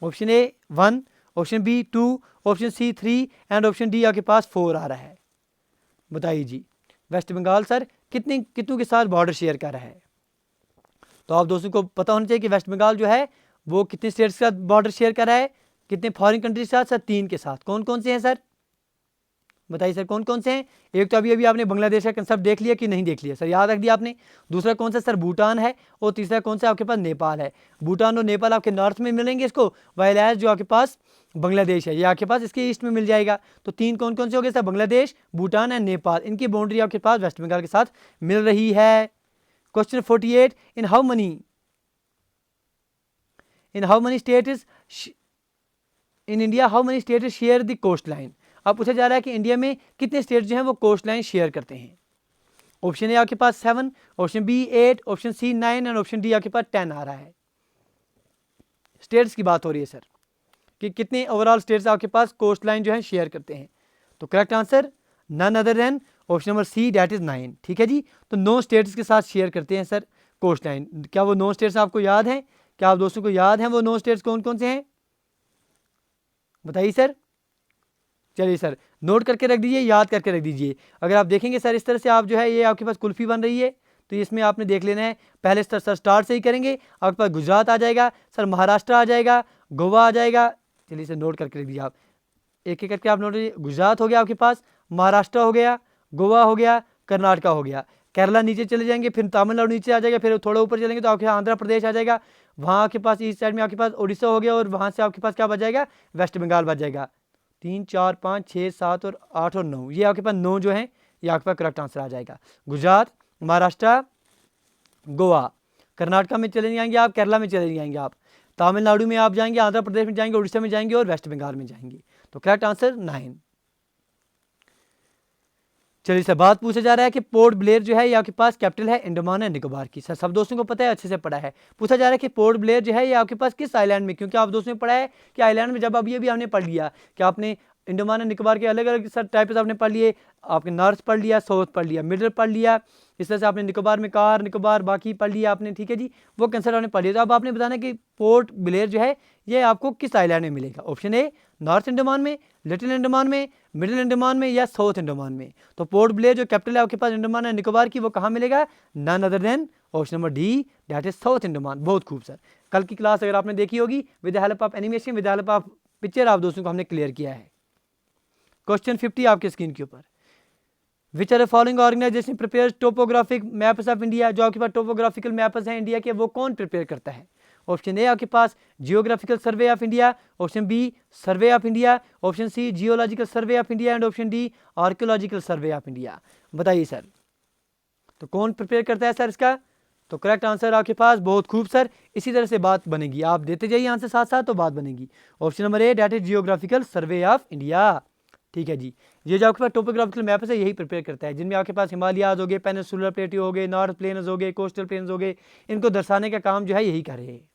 Speaker 1: Option A 1, option B 2, option C 3 and option D आपके पास 4 आ रहा है। बताइए जी, वेस्ट बंगाल सर कितनों के साथ बॉर्डर शेयर कर रहा है? तो आप दोस्तों को पता होना चाहिए कि वेस्ट बंगाल जो है वो कितने स्टेट्स के साथ बॉर्डर शेयर कर रहा है, कितने फॉरेन कंट्री के साथ? सर 3 के साथ। कौन कौन से हैं सर? बताइए सर कौन कौन से हैं? एक तो अभी आपने बांग्लादेश का कंसेप्ट देख लिया कि नहीं देख लिया? सर याद रख दिया आपने। दूसरा कौन सा? सर भूटान है। और तीसरा कौन सा आपके पास? नेपाल है। भूटान और नेपाल आपके नॉर्थ में मिलेंगे इसको, वाइल एज जो आपके पास बांग्लादेश है ये आपके पास इसके ईस्ट में मिल जाएगा। तो 3 कौन कौन से हो गए सर? बांग्लादेश, भूटान एंड नेपाल। इनकी बाउंड्री आपके पास वेस्ट बंगाल के साथ मिल रही है। Question 48, in how many states in India how many states share the coast line? अब पूछा जा रहा है कि इंडिया में कितने स्टेट जो हैं वो कोस्ट लाइन शेयर करते हैं। ऑप्शन ए आपके पास 7, option B 8, option C 9 and option D आपके पास 10 आ रहा है। स्टेट्स की बात हो रही है सर कि कितने ओवरऑल स्टेट्स आपके पास कोस्ट लाइन जो है शेयर करते हैं। तो correct answer none other than option number C, that is 9। ठीक है जी, तो 9 स्टेट्स के साथ शेयर करते हैं सर कोस्ट लाइन। क्या वो 9 स्टेट्स आपको याद हैं? क्या आप दोस्तों को याद हैं वो 9 स्टेट्स कौन कौन से हैं? बताइए सर। चलिए सर नोट करके रख दीजिए, याद करके रख दीजिए। अगर आप देखेंगे सर इस तरह से आप जो है ये आपके पास कुल्फ़ी बन रही है, तो इसमें आपने देख लेना है। पहले सर स्टार्ट से ही करेंगे, आपके पास गुजरात आ जाएगा, सर महाराष्ट्र आ जाएगा, गोवा आ जाएगा। चलिए सर नोट करके रख दीजिए आप, एक एक करके आप नोट कीजिए। गुजरात हो गया आपके पास, महाराष्ट्र हो गया, गोवा हो गया, कर्नाटका हो गया, केरला नीचे चले जाएंगे, फिर तमिलनाडु नीचे आ जाएगा, फिर थोड़ा ऊपर चलेंगे तो आपके आंध्र प्रदेश आ जाएगा। वहाँ आपके पास ईस्ट साइड में आपके पास उड़ीसा हो गया, और वहाँ से आपके पास क्या बच जाएगा? वेस्ट बंगाल बच जाएगा। 3, 4, 5, 6, 7 और 8 और 9, ये आपके पास 9 जो है ये आपके पास करेक्ट आंसर आ जाएगा। गुजरात, महाराष्ट्र, गोवा, कर्नाटका में चले जाएंगे आप, केरला में चले जाएंगे आप, तमिलनाडु में आप जाएंगे, आंध्र प्रदेश में जाएंगे, उड़ीसा में जाएंगे और वेस्ट बंगाल में जाएंगे। तो करेक्ट आंसर 9। चलिए सर बात पूछा जा रहा है कि पोर्ट ब्लेयर जो है ये आपके पास कैपिटल है अंडमान एंड निकोबार की। सर सब दोस्तों को पता है, अच्छे से पढ़ा है। पूछा जा रहा है कि पोर्ट ब्लेयर जो है ये आपके पास किस आइलैंड में, क्योंकि आप दोस्तों ने पढ़ा है कि आइलैंड में जब अभी अभी हमने पढ़ लिया कि आपने अंडमान एंड निकोबार के अलग अलग सर टाइप्स आपने पढ़ लिए, आपने नॉर्थ पढ़ लिया, साउथ पढ़ लिया, मिडल पढ़ लिया, इस तरह से आपने निकोबार में कार निकोबार बाकी पढ़ लिया आपने। ठीक है जी, वो कंसेप्ट आपने पढ़ लिया। तो अब आपने बताना कि पोर्ट ब्लेयर जो है ये आपको किस आइलैंड में मिलेगा। ऑप्शन ए नॉर्थ अंडमान में, लिटिल अंडमान में, मिडिल अंडमान में या साउथ अंडमान में। तो पोर्ट ब्लेयर जो कैपिटल है आपके पास अंडमान एंड निकोबार की, वो कहाँ मिलेगा? None other than option number D, that is South Andaman. बहुत खूब सर, कल की क्लास अगर आपने देखी होगी with the help of animation, with the help of picture, आप दोस्तों को हमने क्लियर किया है। क्वेश्चन 50 आपके स्क्रीन के ऊपर, which are following organisation prepare topographic maps of India? जो आपके पास टोपोग्राफिकल मैप्स हैं इंडिया के, वो कौन प्रिपेयर करता है? ऑप्शन ए आपके पास geographical survey of India, option B survey of India, option C geological survey of India and option D archaeological survey of India. बताइए सर तो कौन प्रिपेयर करता है सर इसका? तो करेक्ट आंसर आपके पास, बहुत खूब सर, इसी तरह से बात बनेगी, आप देते जाइए आंसर साथ साथ तो बात बनेगी। Option number A that is geographical survey of India. ठीक है जी, ये जो आपके पास टोपोग्राफिकल मैप्स है यही प्रिपेयर करता है, जिनमें आपके पास हिमालयाज हो गए, पेनिनसुलर प्लेटियो हो गए, नॉर्थ प्लेन्स हो गए, कोस्टल प्लेन्स हो गए, इनको दर्शाने का काम जो है यही कर रहे हैं।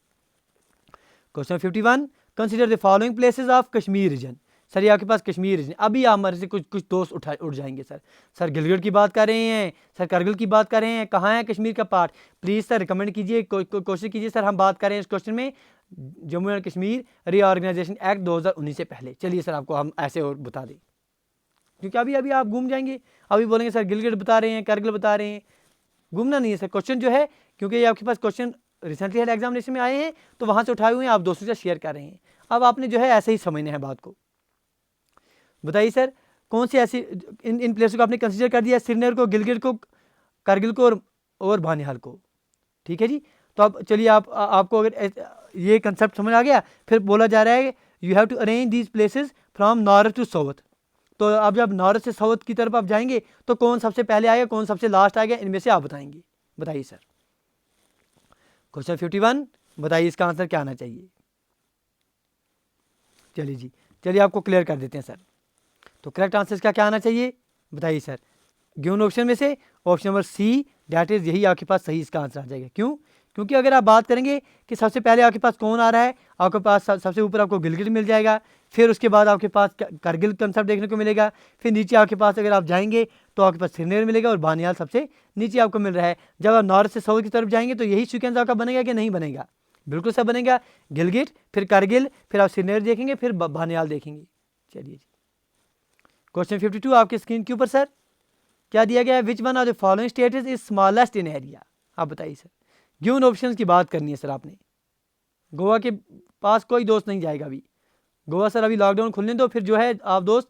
Speaker 1: Question 51, consider the following places of Kashmir region. Sir ये आपके पास कश्मीर रीजन, अभी आप हमारे से कुछ दोस्त उठ जाएंगे सर गिलगित की बात कर रहे हैं, सर करगिल की बात कर रहे हैं, कहाँ है कश्मीर का पार्ट? प्लीज़ सर रिकमेंड कीजिए, कोशिश कीजिए सर, हम बात करें इस क्वेश्चन में Jammu and Kashmir reorganisation act 2019 से पहले। चलिए सर आपको हम ऐसे और बता दें, क्योंकि अभी अभी आप घूम जाएंगे, अभी बोलेंगे सर गिलगित बता रहे हैं, करगिल बता रहे हैं, घूमना नहीं है सर। क्वेश्चन जो है, क्योंकि ये आपके पास क्वेश्चन रिसेंटली हेड एग्जामिनेशन में आए हैं तो वहाँ से उठाए हुए हैं, आप दोस्तों से शेयर कर रहे हैं। अब आपने जो है ऐसे ही समझना है बात को। बताइए सर कौन सी ऐसी इन प्लेसों को आपने कंसीडर कर दिया? श्रीनगर को, गिलगित को, करगिल को और बानिहाल को। ठीक है जी, तो अब चलिए आपको अगर ये कंसेप्ट समझ आ गया, फिर बोला जा रहा है you have to arrange these places from north to south. तो अब जब नॉर्थ से साउथ की तरफ आप जाएंगे तो कौन सबसे पहले आएगा, कौन सबसे लास्ट आएगा, इनमें से आप बताएंगे। बताइए सर क्वेश्चन 51, बताइए इसका आंसर क्या आना चाहिए? चलिए जी, चलिए आपको क्लियर कर देते हैं सर। तो करेक्ट आंसर इसका क्या आना चाहिए? बताइए सर गिवन ऑप्शन में से option number C, that is यही आपके पास सही इसका आंसर आ जाएगा। क्यों? क्योंकि अगर आप बात करेंगे कि सबसे पहले आपके पास कौन आ रहा है, आपके पास सबसे ऊपर आपको गिलगित मिल जाएगा, फिर उसके बाद आपके पास करगिल कंसेप्ट देखने को मिलेगा, फिर नीचे आपके पास अगर आप जाएंगे तो आपके पास श्रीनगर मिलेगा और बानिहाल सबसे नीचे आपको मिल रहा है। जब आप नॉर्थ से साउथ की तरफ जाएंगे तो यही सीक्वेंस आपका बनेगा कि नहीं बनेगा? बिल्कुल सब बनेगा। गिलगिट, फिर कारगिल, फिर आप श्रीनगर देखेंगे, फिर बानियाल देखेंगे। चलिए जी, क्वेश्चन 52 आपकी स्क्रीन के ऊपर सर क्या दिया गया है? Which one of the following state is smallest in area? आप बताइए सर, गिवन ऑप्शंस की बात करनी है सर आपने। गोवा के पास कोई दोस्त नहीं जाएगा अभी, गोवा सर अभी लॉकडाउन खुलने दो, फिर जो है आप दोस्त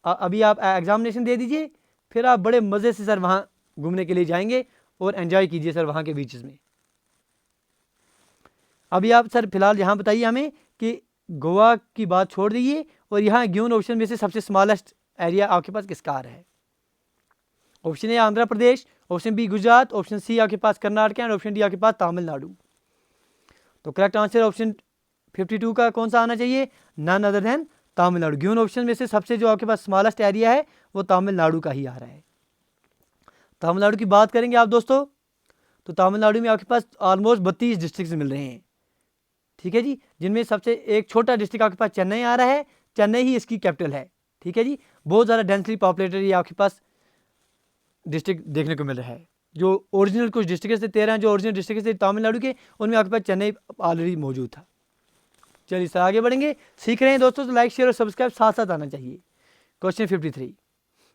Speaker 1: अभी आप एग्जामिनेशन दे दीजिए, फिर आप बड़े मज़े से सर वहाँ घूमने के लिए जाएंगे और एंजॉय कीजिए सर वहाँ के बीचेस में। अभी आप सर फिलहाल यहाँ बताइए हमें कि गोवा की बात छोड़ दीजिए और यहाँ गिवन ऑप्शन में से सबसे स्मॉलेस्ट एरिया आपके पास किसका आ रहा है? Option A Andhra Pradesh, option B Gujarat, option C आपके पास कर्नाटक एंड ऑप्शन डी आपके पास तमिलनाडु। तो करेक्ट आंसर ऑप्शन 52 का कौन सा आना चाहिए? None other than Tamil Nadu. Given option में से सबसे जो आपके पास स्मॉलेस्ट एरिया है वो तमिलनाडु का ही आ रहा है। तमिलनाडु की बात करेंगे आप दोस्तों, तो तमिलनाडु में आपके पास ऑलमोस्ट 32 डिस्ट्रिक्ट मिल रहे हैं, ठीक है जी, जिनमें सबसे एक छोटा डिस्ट्रिक्ट आपके पास चेन्नई आ रहा है, चेन्नई ही इसकी कैपिटल है, ठीक है जी। बहुत ज़्यादा डेंसली पॉपुलेटेड ये आपके पास डिस्ट्रिक्ट देखने को मिल रहा है। जो ओरिजिनल कुछ डिस्ट्रिक्ट से 13 जो ओरिजिनल डिस्ट्रिक्ट थे तमिलनाडु के, उनमें आपके पास चेन्नई ऑलरेडी मौजूद था। चलिए सर आगे बढ़ेंगे, सीख रहे हैं दोस्तों, तो लाइक शेयर और सब्सक्राइब साथ साथ आना चाहिए। Question 53,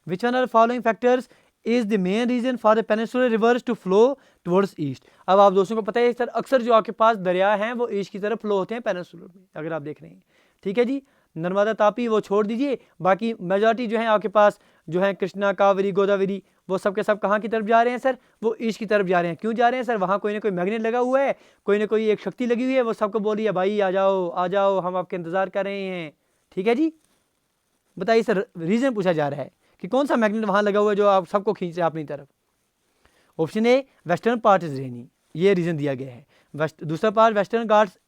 Speaker 1: which one are following factors is the main reason for the peninsular rivers to flow towards east? अब आप दोस्तों को पता है सर, अक्सर जो आपके पास दरिया हैं वो ईस्ट की तरफ फ्लो होते हैं पेनिनसुलर में, अगर आप देख रहे हैं, ठीक है जी। नर्मदा तापी वो छोड़ दीजिए, बाकी मेजॉरिटी जो है आपके पास जो है कृष्णा, कावेरी, गोदावरी, वो सब के सब कहाँ की तरफ जा रहे हैं सर? वो ईस्ट की तरफ जा रहे हैं। क्यों जा रहे हैं सर? वहाँ कोई ना कोई मैग्नेट लगा हुआ है, कोई ना कोई एक शक्ति लगी हुई है, वो सबको बोली है भाई आ जाओ आ जाओ, हम आपके इंतजार कर रहे हैं, ठीक है जी। बताइए सर, रीजन पूछा जा रहा है कि कौन सा मैग्नेट वहाँ लगा हुआ है जो आप सबको खींच रहे हैं अपनी तरफ। Option A western part is rainy, ये रीजन दिया गया है। दूसरा part Western Ghats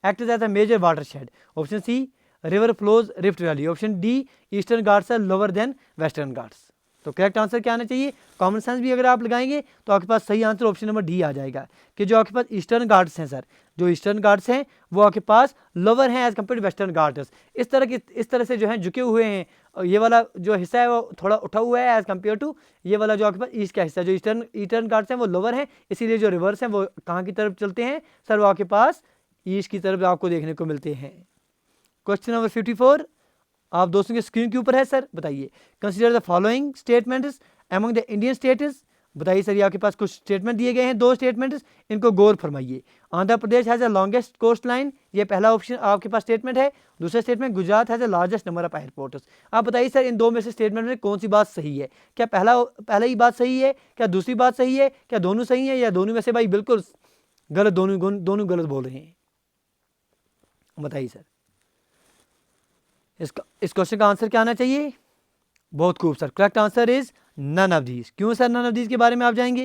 Speaker 1: act as a major watershed. Option C river flows rift valley. Option D Eastern Ghats are lower than Western Ghats. तो करेक्ट आंसर क्या आना चाहिए? कॉमन सेंस भी अगर आप लगाएंगे तो आपके पास सही आंसर ऑप्शन नंबर डी आ जाएगा कि जो आपके पास ईस्टर्न घाट्स हैं सर, जो ईस्टर्न घाट्स हैं वो आपके पास लोअर हैं as compared to Western Ghats. इस तरह से जो है झुके हुए हैं, और ये वाला जो हिस्सा है वो थोड़ा उठा हुआ है एज कम्पेयर टू ये वाला जो आपके पास ईस्ट का हिस्सा है। जो ईस्टर्न घाट्स हैं वो लोअर हैं, इसीलिए जो रिवर्स हैं वो कहाँ की तरफ चलते हैं सर? वो आपके पास ईस्ट की तरफ आपको देखने को मिलते हैं। क्वेश्चन नंबर 54 आप दोस्तों के स्क्रीन के ऊपर है सर, बताइए consider the following statements among the Indian states. बताइए सर, ये आपके पास कुछ स्टेटमेंट दिए गए हैं, दो स्टेटमेंट्स, इनको गौर फरमाइए। Andhra Pradesh has the longest coastline, ये पहला ऑप्शन आपके पास स्टेटमेंट है। दूसरा statement Gujarat has the largest number of airports. आप बताइए सर, इन दो में से स्टेटमेंट में कौन सी बात सही है? क्या पहला ही बात सही है, क्या दूसरी बात सही है, क्या दोनों सही है, या दोनों में से भाई बिल्कुल गलत, दोनों गलत बोल रहे हैं? बताइए सर, इस क्वेश्चन का आंसर क्या आना चाहिए? बहुत खूब sir, correct answer is none of these. क्यों सर नन ऑफ दीज के बारे में आप जाएंगे?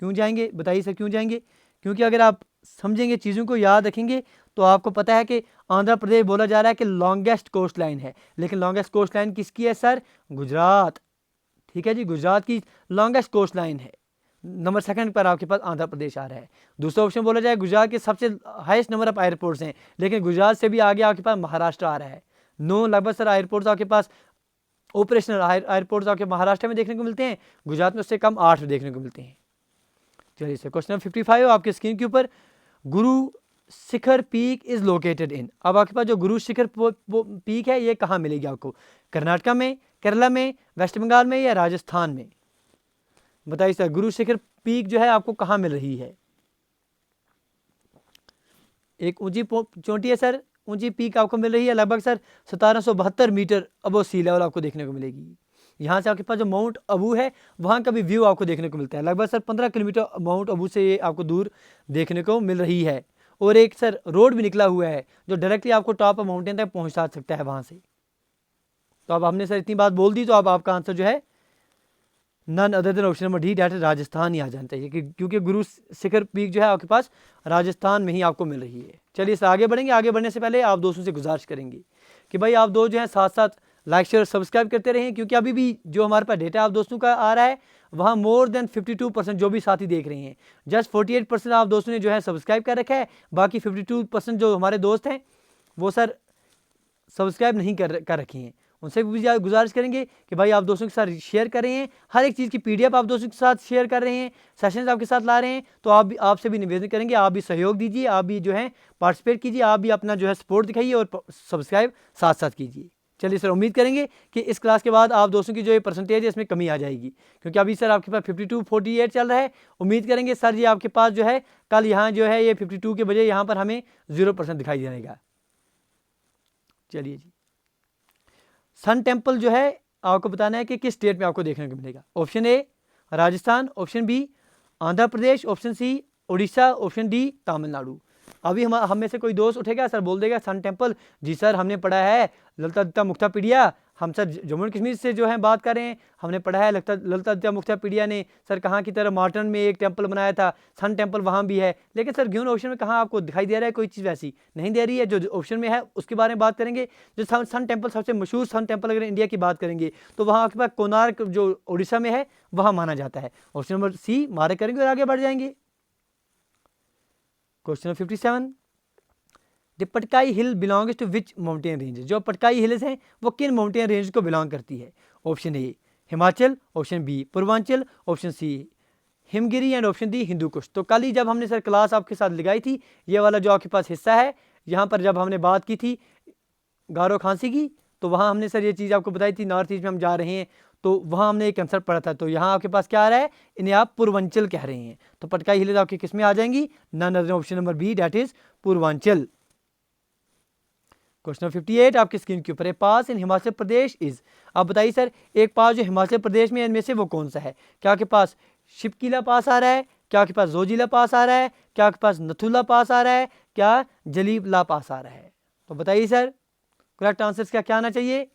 Speaker 1: क्यों जाएंगे? बताइए सर क्यों जाएंगे? क्योंकि अगर आप समझेंगे, चीज़ों को याद रखेंगे, तो आपको पता है कि आंध्र प्रदेश बोला जा रहा है कि लॉन्गेस्ट कोस्ट लाइन है, लेकिन लॉन्गेस्ट कोस्ट लाइन किसकी है सर? गुजरात, ठीक है जी, गुजरात की लॉन्गेस्ट कोस्ट लाइन है। नंबर सेकंड पर आपके पास आंध्र प्रदेश आ रहा है। दूसरा ऑप्शन बोला जाए गुजरात के सबसे हाईएस्ट नंबर ऑफ एयरपोर्ट्स हैं, लेकिन गुजरात से भी आगे आपके पास महाराष्ट्र आ रहा है। 9 लगभग सर एयरपोर्ट्स आपके पास, ऑपरेशनल एयरपोर्ट्स आपके महाराष्ट्र में देखने को मिलते हैं, गुजरात में उससे कम 8 देखने को मिलते हैं। चलिए सर, क्वेश्चन नंबर 55 आपके स्क्रीन के ऊपर, Guru Shikhar peak is located in. अब आपके पास जो गुरु शिखर पीक है ये कहाँ मिलेगी आपको? कर्नाटका में, केरला में, वेस्ट बंगाल में, या राजस्थान में? बताइए सर, गुरु शिखर पीक जो है आपको कहाँ मिल रही है? एक ऊंची चोटी है सर, ऊंची पीक आपको मिल रही है लगभग sir 1772 metre above sea level आपको देखने को मिलेगी। यहाँ से आपके पास जो माउंट अबू है वहाँ का भी व्यू आपको देखने को मिलता है। लगभग सर 15 किलोमीटर माउंट अबू से ये आपको दूर देखने को मिल रही है, और एक सर रोड भी निकला हुआ है जो डायरेक्टली आपको टॉप ऑफ माउंटेन तक पहुँचा सकता है वहाँ से। तो अब हमने सर इतनी बात बोल दी, तो अब आपका आंसर जो है none other than option number D, that Rajasthan ही आ जाना चाहिए, क्योंकि गुरु शिखर पीक जो है आपके पास राजस्थान में ही आपको मिल रही है। चलिए इससे आगे बढ़ेंगे। आगे बढ़ने से पहले आप दोस्तों से गुजारिश करेंगे कि भाई आप दो जो है साथ साथ लाइक शेयर सब्सक्राइब करते रहें, क्योंकि अभी भी जो हमारे पास डेटा आप दोस्तों का आ रहा है वहाँ मोर देन 52% जो भी साथी देख रहे हैं, जस्ट 48% आप दोस्तों ने जो है सब्सक्राइब कर रखा है, बाकी 52% जो हमारे दोस्त हैं वो सर सब्सक्राइब नहीं कर रखे हैं। उनसे भी गुजारिश करेंगे कि भाई आप दोस्तों के साथ शेयर कर रहे हैं, हर एक चीज़ की PDF आप दोस्तों के साथ शेयर कर रहे हैं, सेशंस आपके साथ ला रहे हैं, तो आपसे भी निवेदन करेंगे, आप भी सहयोग दीजिए, आप भी जो है पार्टिसिपेट कीजिए, आप भी अपना जो है सपोर्ट दिखाइए और सब्सक्राइब साथ साथ कीजिए। चलिए सर, उम्मीद करेंगे कि इस क्लास के बाद आप दोस्तों की जो ये परसेंटेज है इसमें कमी आ जाएगी, क्योंकि अभी सर आपके पास 52-48 चल रहा है। उम्मीद करेंगे सर जी आपके पास जो है कल यहाँ जो है ये 52 के बजाय यहाँ पर हमें 0% दिखाई देगा। चलिए जी, सन टेम्पल जो है आपको बताना है कि किस स्टेट में आपको देखने को मिलेगा। Option A Rajasthan, option B Andhra Pradesh, option C Orissa, option D Tamil Nadu. अभी हम में से कोई दोस्त उठेगा सर, बोल देगा सन टेम्पल, जी सर हमने पढ़ा है ललिता आदित्य मुक्तापीडिया, हम सर जम्मू एंड कश्मीर से जो है बात कर रहे हैं, हमने पढ़ा है ललिता आदित्य मुक्तापीडिया ने सर कहाँ की तरह मार्टन में एक टेम्पल बनाया था, सन टेम्पल वहाँ भी है। लेकिन सर गिवन ऑप्शन में कहाँ आपको दिखाई दे रहा है कोई चीज़ वैसी नहीं दे रही है। जो ऑप्शन में है उसके बारे में बात करेंगे। जो सन टेम्पल सबसे मशहूर सन टेम्पल अगर इंडिया की बात करेंगे तो वहाँ आपके पास कोणार्क जो उड़ीसा में है वहाँ माना जाता है। ऑप्शन नंबर सी मार्क करेंगे और आगे बढ़ जाएंगे। Question number 57, the Patkai hill belongs to which mountain range. जो पटकाई हिल्स हैं वो किन माउंटेन रेंज को बिलोंग करती है। Option A Himachal, option B Purvanchal, option C Himgiri and option D Hindu Kush. तो कल ही जब हमने सर क्लास आपके साथ लगाई थी, ये वाला जो आपके पास हिस्सा है यहाँ पर जब हमने बात की थी गारो खांसी की, तो वहाँ हमने सर ये चीज़ आपको बताई थी, नॉर्थ ईस्ट में हम जा रहे हैं तो वहाँ हमने एक कंसेप्ट पढ़ा था। तो यहाँ आपके पास क्या आ रहा है, इन्हें आप पूर्वांचल कह रहे हैं। तो पटकाई हिल्स आपके किस में आ जाएंगी, none other option number B, that is Purvanchal. Question 58 आपकी स्क्रीन के ऊपर है, पास इन हिमाचल प्रदेश इज। आप बताइए सर एक पास जो हिमाचल प्रदेश में इनमें से वो कौन सा है। क्या आपके पास शिपकीला पास आ रहा है, क्या आपके पास जोजिला पास आ रहा है, क्या आपके पास नथुला पास आ रहा है, क्या जलीबला पास आ रहा है। तो बताइए सर करेक्ट आंसर क्या आना चाहिए।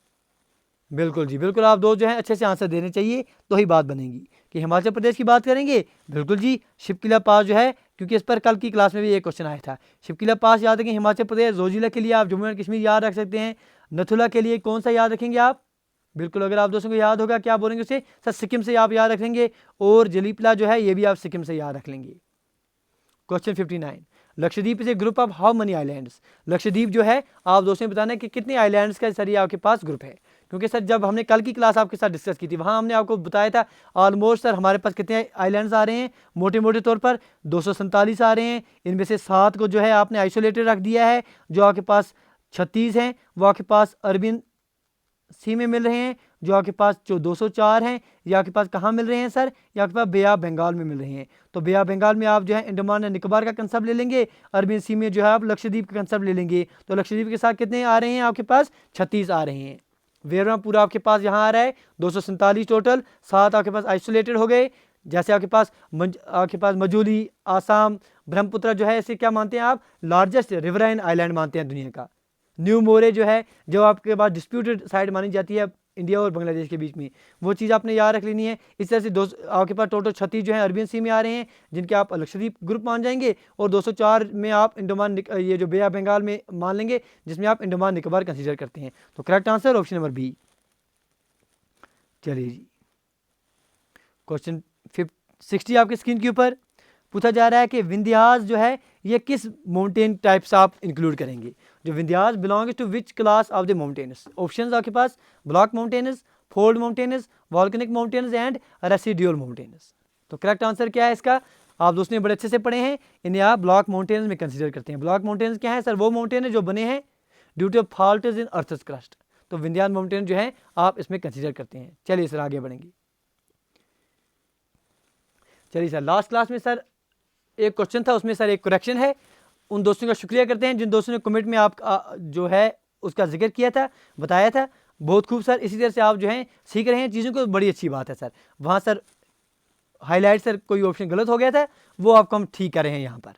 Speaker 1: बिल्कुल जी बिल्कुल, आप दो जो है अच्छे से आंसर देने चाहिए तो ही बात बनेगी। कि हिमाचल प्रदेश की बात करेंगे, बिल्कुल जी शिपकीला पास जो है, क्योंकि इस पर कल की क्लास में भी एक क्वेश्चन आया था। शिपकीला पास याद रखें हिमाचल प्रदेश, जोजिला के लिए आप जम्मू एंड कश्मीर याद रख सकते हैं, नथुला के लिए कौन सा याद रखेंगे आप, बिल्कुल अगर आप दोस्तों को याद होगा क्या बोलेंगे उसे सर सिक्किम से आप याद रखेंगे, और जलीपला जो है ये भी आप सिक्किम से याद रख लेंगे। Question 59, Lakshadweep is a group of how many islands. Lakshadweep जो है आप दोस्तों ने बताना है कि कितने आइलैंड्स का सर ये आपके पास ग्रुप है। क्योंकि सर जब हमने कल की क्लास आपके साथ डिस्कस की थी वहाँ हमने आपको बताया था ऑलमोस्ट सर हमारे पास कितने आइलैंड्स आ रहे हैं, मोटे मोटे तौर पर 247 आ रहे हैं। इनमें से 7 को जो है आपने आइसोलेटेड रख दिया है, जो आपके पास 36 हैं वो आपके पास अरबियन सी में मिल रहे हैं, जो आपके पास जो 204 हैं ये आपके पास कहाँ मिल रहे हैं सर, ये आपके पास बे ऑफ बंगाल में मिल रहे हैं। तो बे ऑफ बंगाल में आप जो है अंडमान एंड निकोबार का कंसेप्ट ले लेंगे, अरबियन सी में जो है आप लक्षद्वीप का कंसेप्ट ले लेंगे। तो लक्षद्वीप के साथ कितने आ रहे हैं आपके पास 36 आ रहे हैं। वेरवा पूरा आपके पास यहाँ आ रहा है 247 टोटल, 7 आपके पास आइसोलेटेड हो गए। जैसे आपके पास मजूली, आसाम, ब्रह्मपुत्र जो है इसे क्या मानते हैं आप, लार्जेस्ट रिवराइन आइलैंड मानते हैं दुनिया का। न्यू मोरे जो है जो आपके पास डिस्प्यूटेड साइड मानी जाती है इंडिया और बांग्लादेश के बीच में, वो चीज़ आपने याद रख लेनी है। इस तरह से आपके पास टोटल 36 जो है अरबियन सी में आ रहे हैं, जिनके आप लक्षद्वीप ग्रुप मान जाएंगे, और 204 में आप अंडमान ये जो बे ऑफ बंगाल में मान लेंगे, जिसमें आप अंडमान निकोबार कंसीडर करते हैं। तो correct answer option number B. चलिए जी, क्वेश्चन 60 आपकी स्क्रीन के ऊपर पूछा जा रहा है कि विंध्यास जो है ये किस माउंटेन टाइप्स आप इंक्लूड करेंगे। जो Vindhyas belongs to which class of the mountains. Options आपके पास block mountains, fold mountains, volcanic mountains and residual mountains. तो करेक्ट आंसर क्या है इसका, आप दोस्तों ने बड़े अच्छे से पढ़े हैं, इन्हें आप ब्लॉक माउंटेन्स में कंसीडर करते हैं। ब्लॉक माउंटेन्स क्या है सर, वो माउंटेन है जो बने हैं due to faults in earth's crust. तो विंध्यास माउंटेन जो है आप इसमें कंसीडर करते हैं। चलिए सर आगे बढ़ेंगे। चलिए सर लास्ट क्लास में सर एक क्वेश्चन था, उसमें सर एक करेक्शन है। उन दोस्तों का शुक्रिया करते हैं जिन दोस्तों ने कमेंट में आप जो है उसका जिक्र किया था, बताया था, बहुत खूब सर। इसी तरह से आप जो हैं सीख रहे हैं चीज़ों को, बड़ी अच्छी बात है सर। वहाँ सर हाईलाइट सर कोई ऑप्शन गलत हो गया था वो आपको हम ठीक कर रहे हैं यहाँ पर।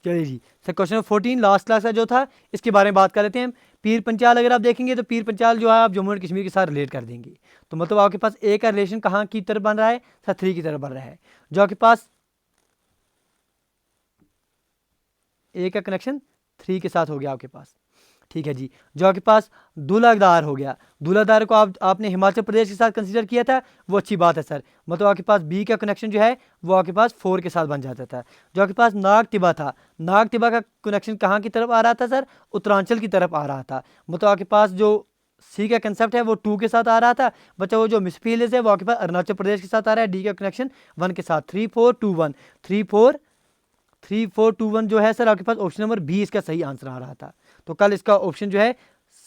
Speaker 1: चलिए जी सर क्वेश्चन 14 लास्ट क्लास का जो था इसके बारे में बात कर लेते हैं। पीर पंचाल अगर आप देखेंगे तो पीर पंचाल जो है आप जम्मू एंड कश्मीर के साथ रिलेट कर देंगे। तो मतलब आपके पास ए का रिलेशन कहाँ की तरफ बन रहा है सर, 3 की तरफ बन रहा है। जो आपके पास ए का कनेक्शन 3 के साथ हो गया आपके पास, ठीक है जी। जो आपके पास दूल्हादार हो गया, दूल्हादार को आपने हिमाचल प्रदेश के साथ कंसीडर किया था, वो अच्छी बात है सर। मतलब आपके पास बी का कनेक्शन जो है वो आपके पास 4 के साथ बन जाता था। जो आपके पास नाग तिबा था, नाग तिबा का कनेक्शन कहाँ की तरफ आ रहा था सर, उत्तरांचल की तरफ आ रहा था। मतलब आपके पास जो सी का कंसेप्ट है वो 2 के साथ आ रहा था। बच्चा वो जो मिसिसिपी हिल्स है वो आपके पास अरुणाचल प्रदेश के साथ आ रहा है। डी का कनेक्शन 1 के साथ 3 4 2 1 3 4 2 1 जो है सर आपके पास ऑप्शन नंबर बी इसका सही आंसर आ रहा था। तो कल इसका ऑप्शन जो है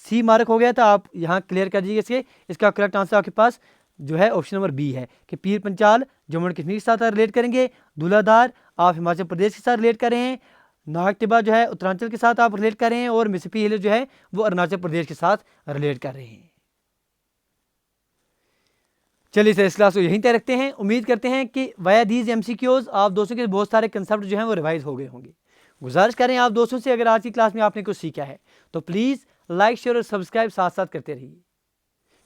Speaker 1: सी मार्क हो गया था, आप यहाँ क्लियर कर दीजिए इसका करेक्ट आंसर आपके पास जो है ऑप्शन नंबर बी है कि पीर पंचाल जम्मू एंड कश्मीर के साथ रिलेट करेंगे, दूलाधार आप हिमाचल प्रदेश के साथ रिलेट कर रहे हैं, नाग टिब्बा जो है उत्तरांचल के साथ आप रिलेट कर रहे हैं और मिसिसिपी हिल्स जो है वो अरुणाचल प्रदेश के साथ रिलेट कर रहे हैं। चलिए सर इस क्लास को यहीं तक रखते हैं। उम्मीद करते हैं कि वाया दीज एमसीक्यूज आप दोस्तों के बहुत सारे कंसेप्ट जो हैं वो रिवाइज हो गए होंगे। गुजारिश करें आप दोस्तों से अगर आज की क्लास में आपने कुछ सीखा है तो प्लीज़ लाइक शेयर और सब्सक्राइब साथ साथ करते रहिए,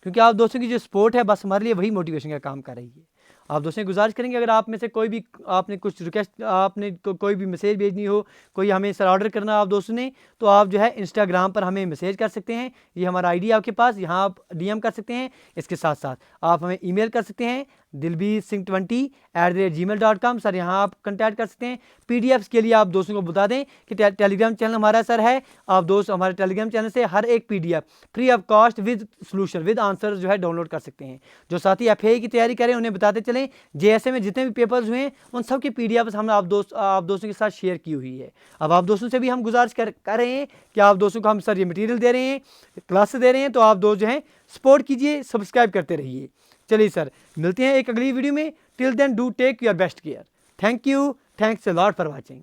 Speaker 1: क्योंकि आप दोस्तों की जो सपोर्ट है बस हमारे लिए वही मोटिवेशन का काम कर रही है। आप दोस्तों गुजारिश करेंगे अगर आप में से कोई भी आपने कुछ रिक्वेस्ट आपने कोई भी मैसेज भेजनी हो, कोई हमें सर ऑर्डर करना आप दोस्तों ने, तो आप जो है इंस्टाग्राम पर हमें मैसेज कर सकते हैं। ये हमारा आईडी आपके पास, यहाँ आप डीएम कर सकते हैं। इसके साथ साथ आप हमें ईमेल कर सकते हैं dilbirsingh20@gmail.com। सर यहाँ आप कंटैक्ट कर सकते हैं। पीडीएफ्स के लिए आप दोस्तों को बता दें कि टेलीग्राम चैनल हमारा सर है। आप दोस्त हमारे टेलीग्राम चैनल से हर एक PDF free of cost with solution with answer जो है डाउनलोड कर सकते हैं। जो साथी एफए की तैयारी करें उन्हें बताते चलें जेएसए में जितने भी पेपर्स हुए हैं उन सब की पीडीएफ हमने आप दोस्तों के साथ शेयर की हुई है। अब आप दोस्तों से भी हम गुजारिश कर रहे हैं कि आप दोस्तों को हम सर ये मटेरियल दे रहे हैं, क्लासेस दे रहे हैं, तो आप दोस्त जो हैं सपोर्ट कीजिए, सब्सक्राइब करते रहिए। चलिए सर मिलते हैं एक अगली वीडियो में। Till then do take your best care. Thank you, thanks a lot for watching.